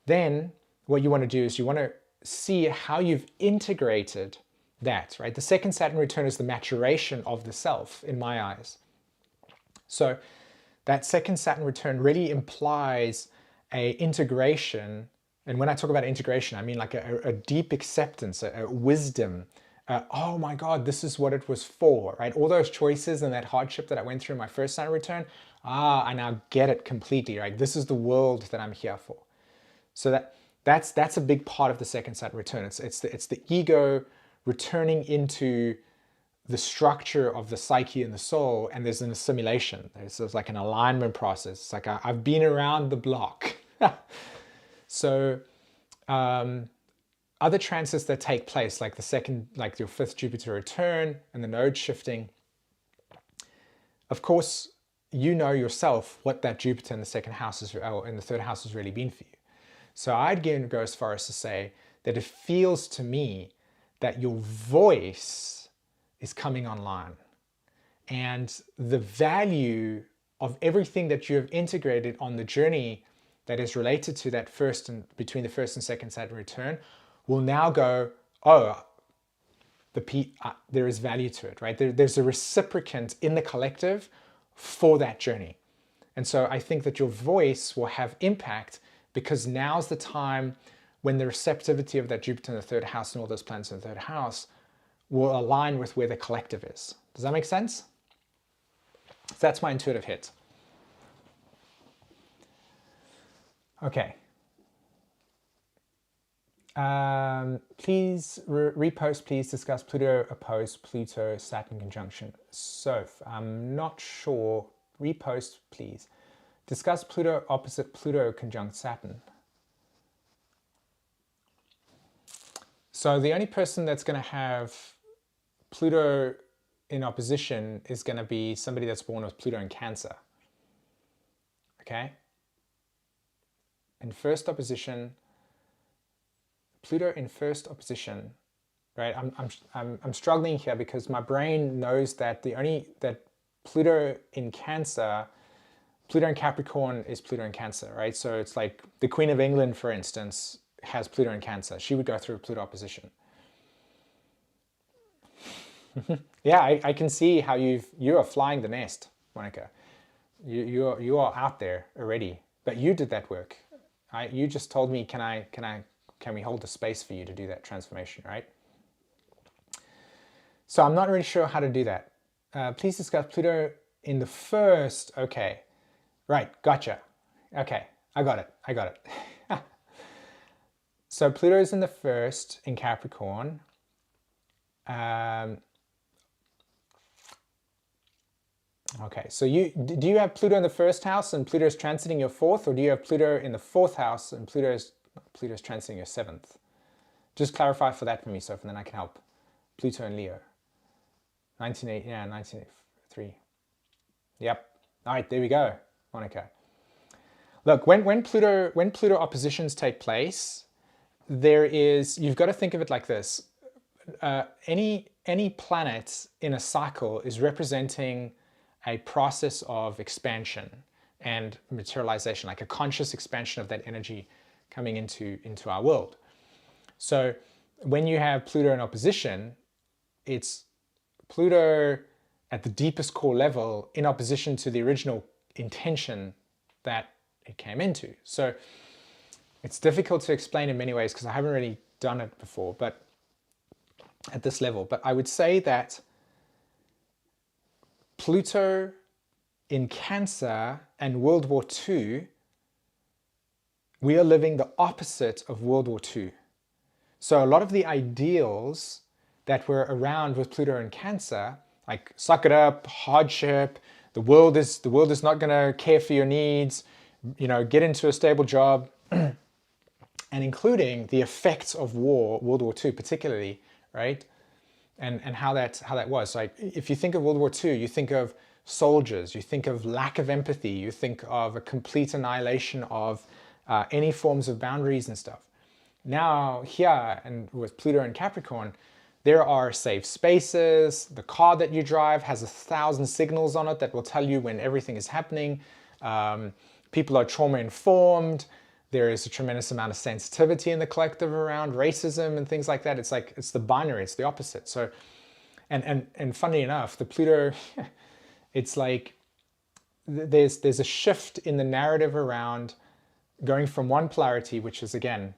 Then what you want to do is you want to see how you've integrated that, right? The second Saturn return is the maturation of the self in my eyes. So that second Saturn return really implies a integration. And when I talk about integration, I mean like a deep acceptance, a wisdom. Oh my God, this is what it was for, right? All those choices and that hardship that I went through in my first Saturn return, I now get it completely, right? This is the world that I'm here for. So that's a big part of the second Saturn return. It's the ego returning into the structure of the psyche and the soul, and there's an assimilation. There's like an alignment process. It's like I've been around the block. So other transits that take place, like the second, like your fifth Jupiter return and the node shifting, of course, you know yourself what that Jupiter in the second house is, or in the third house has really been for you. So I'd go as far as to say that it feels to me that your voice is coming online, and the value of everything that you have integrated on the journey that is related to that first and between the first and second Saturn return will now go, oh, there is value to it, right? There's a reciprocant in the collective for that journey. And so I think that your voice will have impact because now's the time when the receptivity of that Jupiter in the third house and all those planets in the third house will align with where the collective is. Does that make sense? So that's my intuitive hit. Okay. Please repost, please discuss Pluto opposed Pluto Saturn conjunction. So I'm not sure. Repost, please. Discuss Pluto opposite Pluto conjunct Saturn. So the only person that's going to have Pluto in opposition is going to be somebody that's born with Pluto in Cancer. Okay? In first opposition, Pluto in first opposition, right? I'm struggling here because my brain knows that that Pluto in Cancer, Pluto in Capricorn is Pluto in Cancer, right? So it's like the Queen of England, for instance, has Pluto in Cancer. She would go through Pluto opposition. Yeah, I can see how you are flying the nest, Monica. You are out there already, but you did that work. You just told me, can we hold the space for you to do that transformation, right? So I'm not really sure how to do that. Please discuss Pluto in the first. Okay, right, gotcha. Okay, I got it. So Pluto is in the first in Capricorn. Okay, so do you have Pluto in the first house and Pluto is transiting your fourth, or do you have Pluto in the fourth house and Pluto is transiting your seventh? Just clarify for that for me, Sophie, and then I can help. Pluto and Leo. 1983. Yep. All right, there we go, Monica. Look, when Pluto oppositions take place, you've got to think of it like this. Any planet in a cycle is representing a process of expansion and materialization, like a conscious expansion of that energy coming into our world. So when you have Pluto in opposition, it's Pluto at the deepest core level in opposition to the original intention that it came into. So it's difficult to explain in many ways because I haven't really done it before, but at this level. But I would say that Pluto in Cancer and World War II we are living the opposite of World War II. So a lot of the ideals that were around with Pluto and Cancer, like suck it up, hardship, the world is not going to care for your needs, you know, get into a stable job, and including the effects of war, World War II particularly, right? And how that was. Like, if you think of World War II, you think of soldiers, you think of lack of empathy, you think of a complete annihilation of any forms of boundaries and stuff. Now here, and with Pluto and Capricorn, there are safe spaces. The car that you drive has 1,000 signals on it that will tell you when everything is happening. People are trauma informed. There is a tremendous amount of sensitivity in the collective around racism and things like that. It's like, it's the binary, it's the opposite. So, and funny enough, the Pluto, it's like, there's a shift in the narrative around going from one polarity, which is again,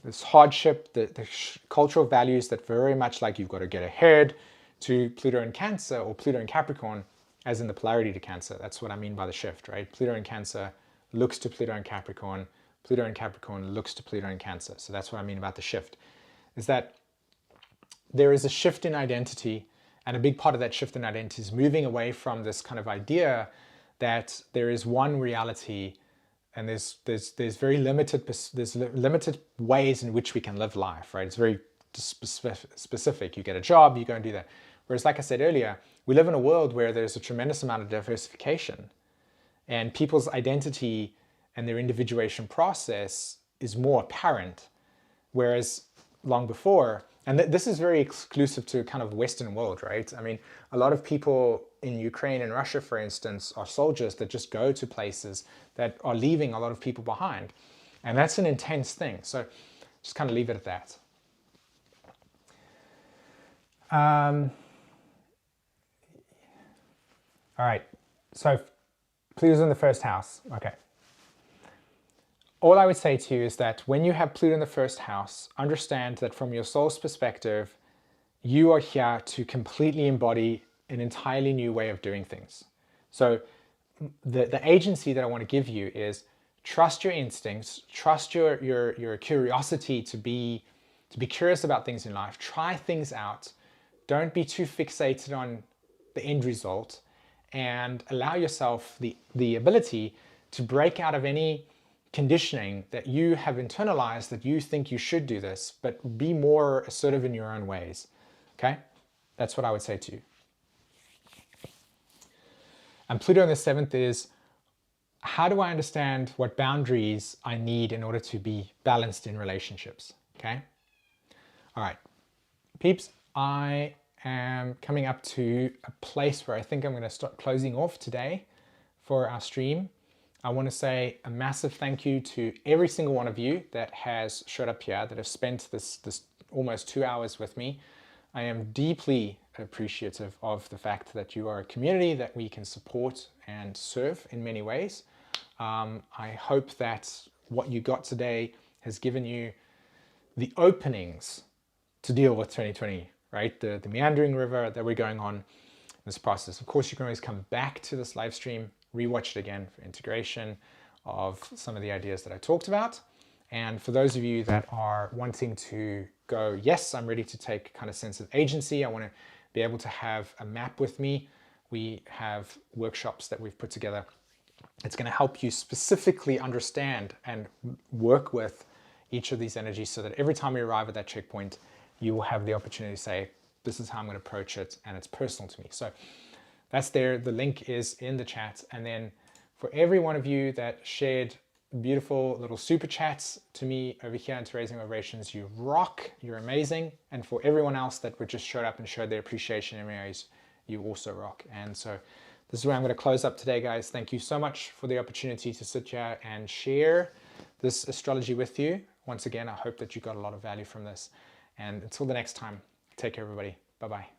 this hardship, the cultural values that very much like you've got to get ahead, to Pluto and Cancer, or Pluto and Capricorn, as in the polarity to Cancer. That's what I mean by the shift, right? Pluto and Cancer looks to Pluto and Capricorn. Pluto and Capricorn looks to Pluto and Cancer. So that's what I mean about the shift, is that there is a shift in identity, and a big part of that shift in identity is moving away from this kind of idea that there is one reality, and there's very limited ways in which we can live life, right? It's very specific. You get a job, you go and do that. Whereas, like I said earlier, we live in a world where there's a tremendous amount of diversification, and people's identity and their individuation process is more apparent. Whereas long before, and this is very exclusive to kind of Western world, right? I mean, a lot of people in Ukraine and Russia, for instance, are soldiers that just go to places that are leaving a lot of people behind. And that's an intense thing. So just kind of leave it at that. All right, so Pluto's in the first house. Okay. All I would say to you is that when you have Pluto in the first house, understand that from your soul's perspective, you are here to completely embody an entirely new way of doing things. So the agency that I want to give you is trust your instincts, trust your curiosity to be curious about things in life, try things out, don't be too fixated on the end result, and allow yourself the ability to break out of any conditioning that you have internalized that you think you should do this, but be more assertive in your own ways. Okay? That's what I would say to you. And Pluto in the 7th is, how do I understand what boundaries I need in order to be balanced in relationships? Okay? All right. Peeps, I am coming up to a place where I think I'm going to start closing off today for our stream. I want to say a massive thank you to every single one of you that has showed up here, that have spent this almost 2 hours with me. I am deeply appreciative of the fact that you are a community that we can support and serve in many ways. I hope that what you got today has given you the openings to deal with 2020, right? The meandering river that we're going on in this process. Of course, you can always come back to this live stream, rewatch it again for integration of some of the ideas that I talked about. And for those of you that are wanting to go, yes, I'm ready to take kind of sense of agency, I want to be able to have a map with me. We have workshops that we've put together. It's going to help you specifically understand and work with each of these energies so that every time you arrive at that checkpoint, you will have the opportunity to say, this is how I'm going to approach it, and it's personal to me. So that's there. The link is in the chat. And then for every one of you that shared beautiful little super chats to me over here into Raising Vibrations, you rock, you're amazing. And for everyone else that would just showed up and showed their appreciation in areas, you also rock. And so this is where I'm going to close up today, guys. Thank you so much for the opportunity to sit here and share this astrology with you. Once again, I hope that you got a lot of value from this. And until the next time, take care, everybody. Bye-bye.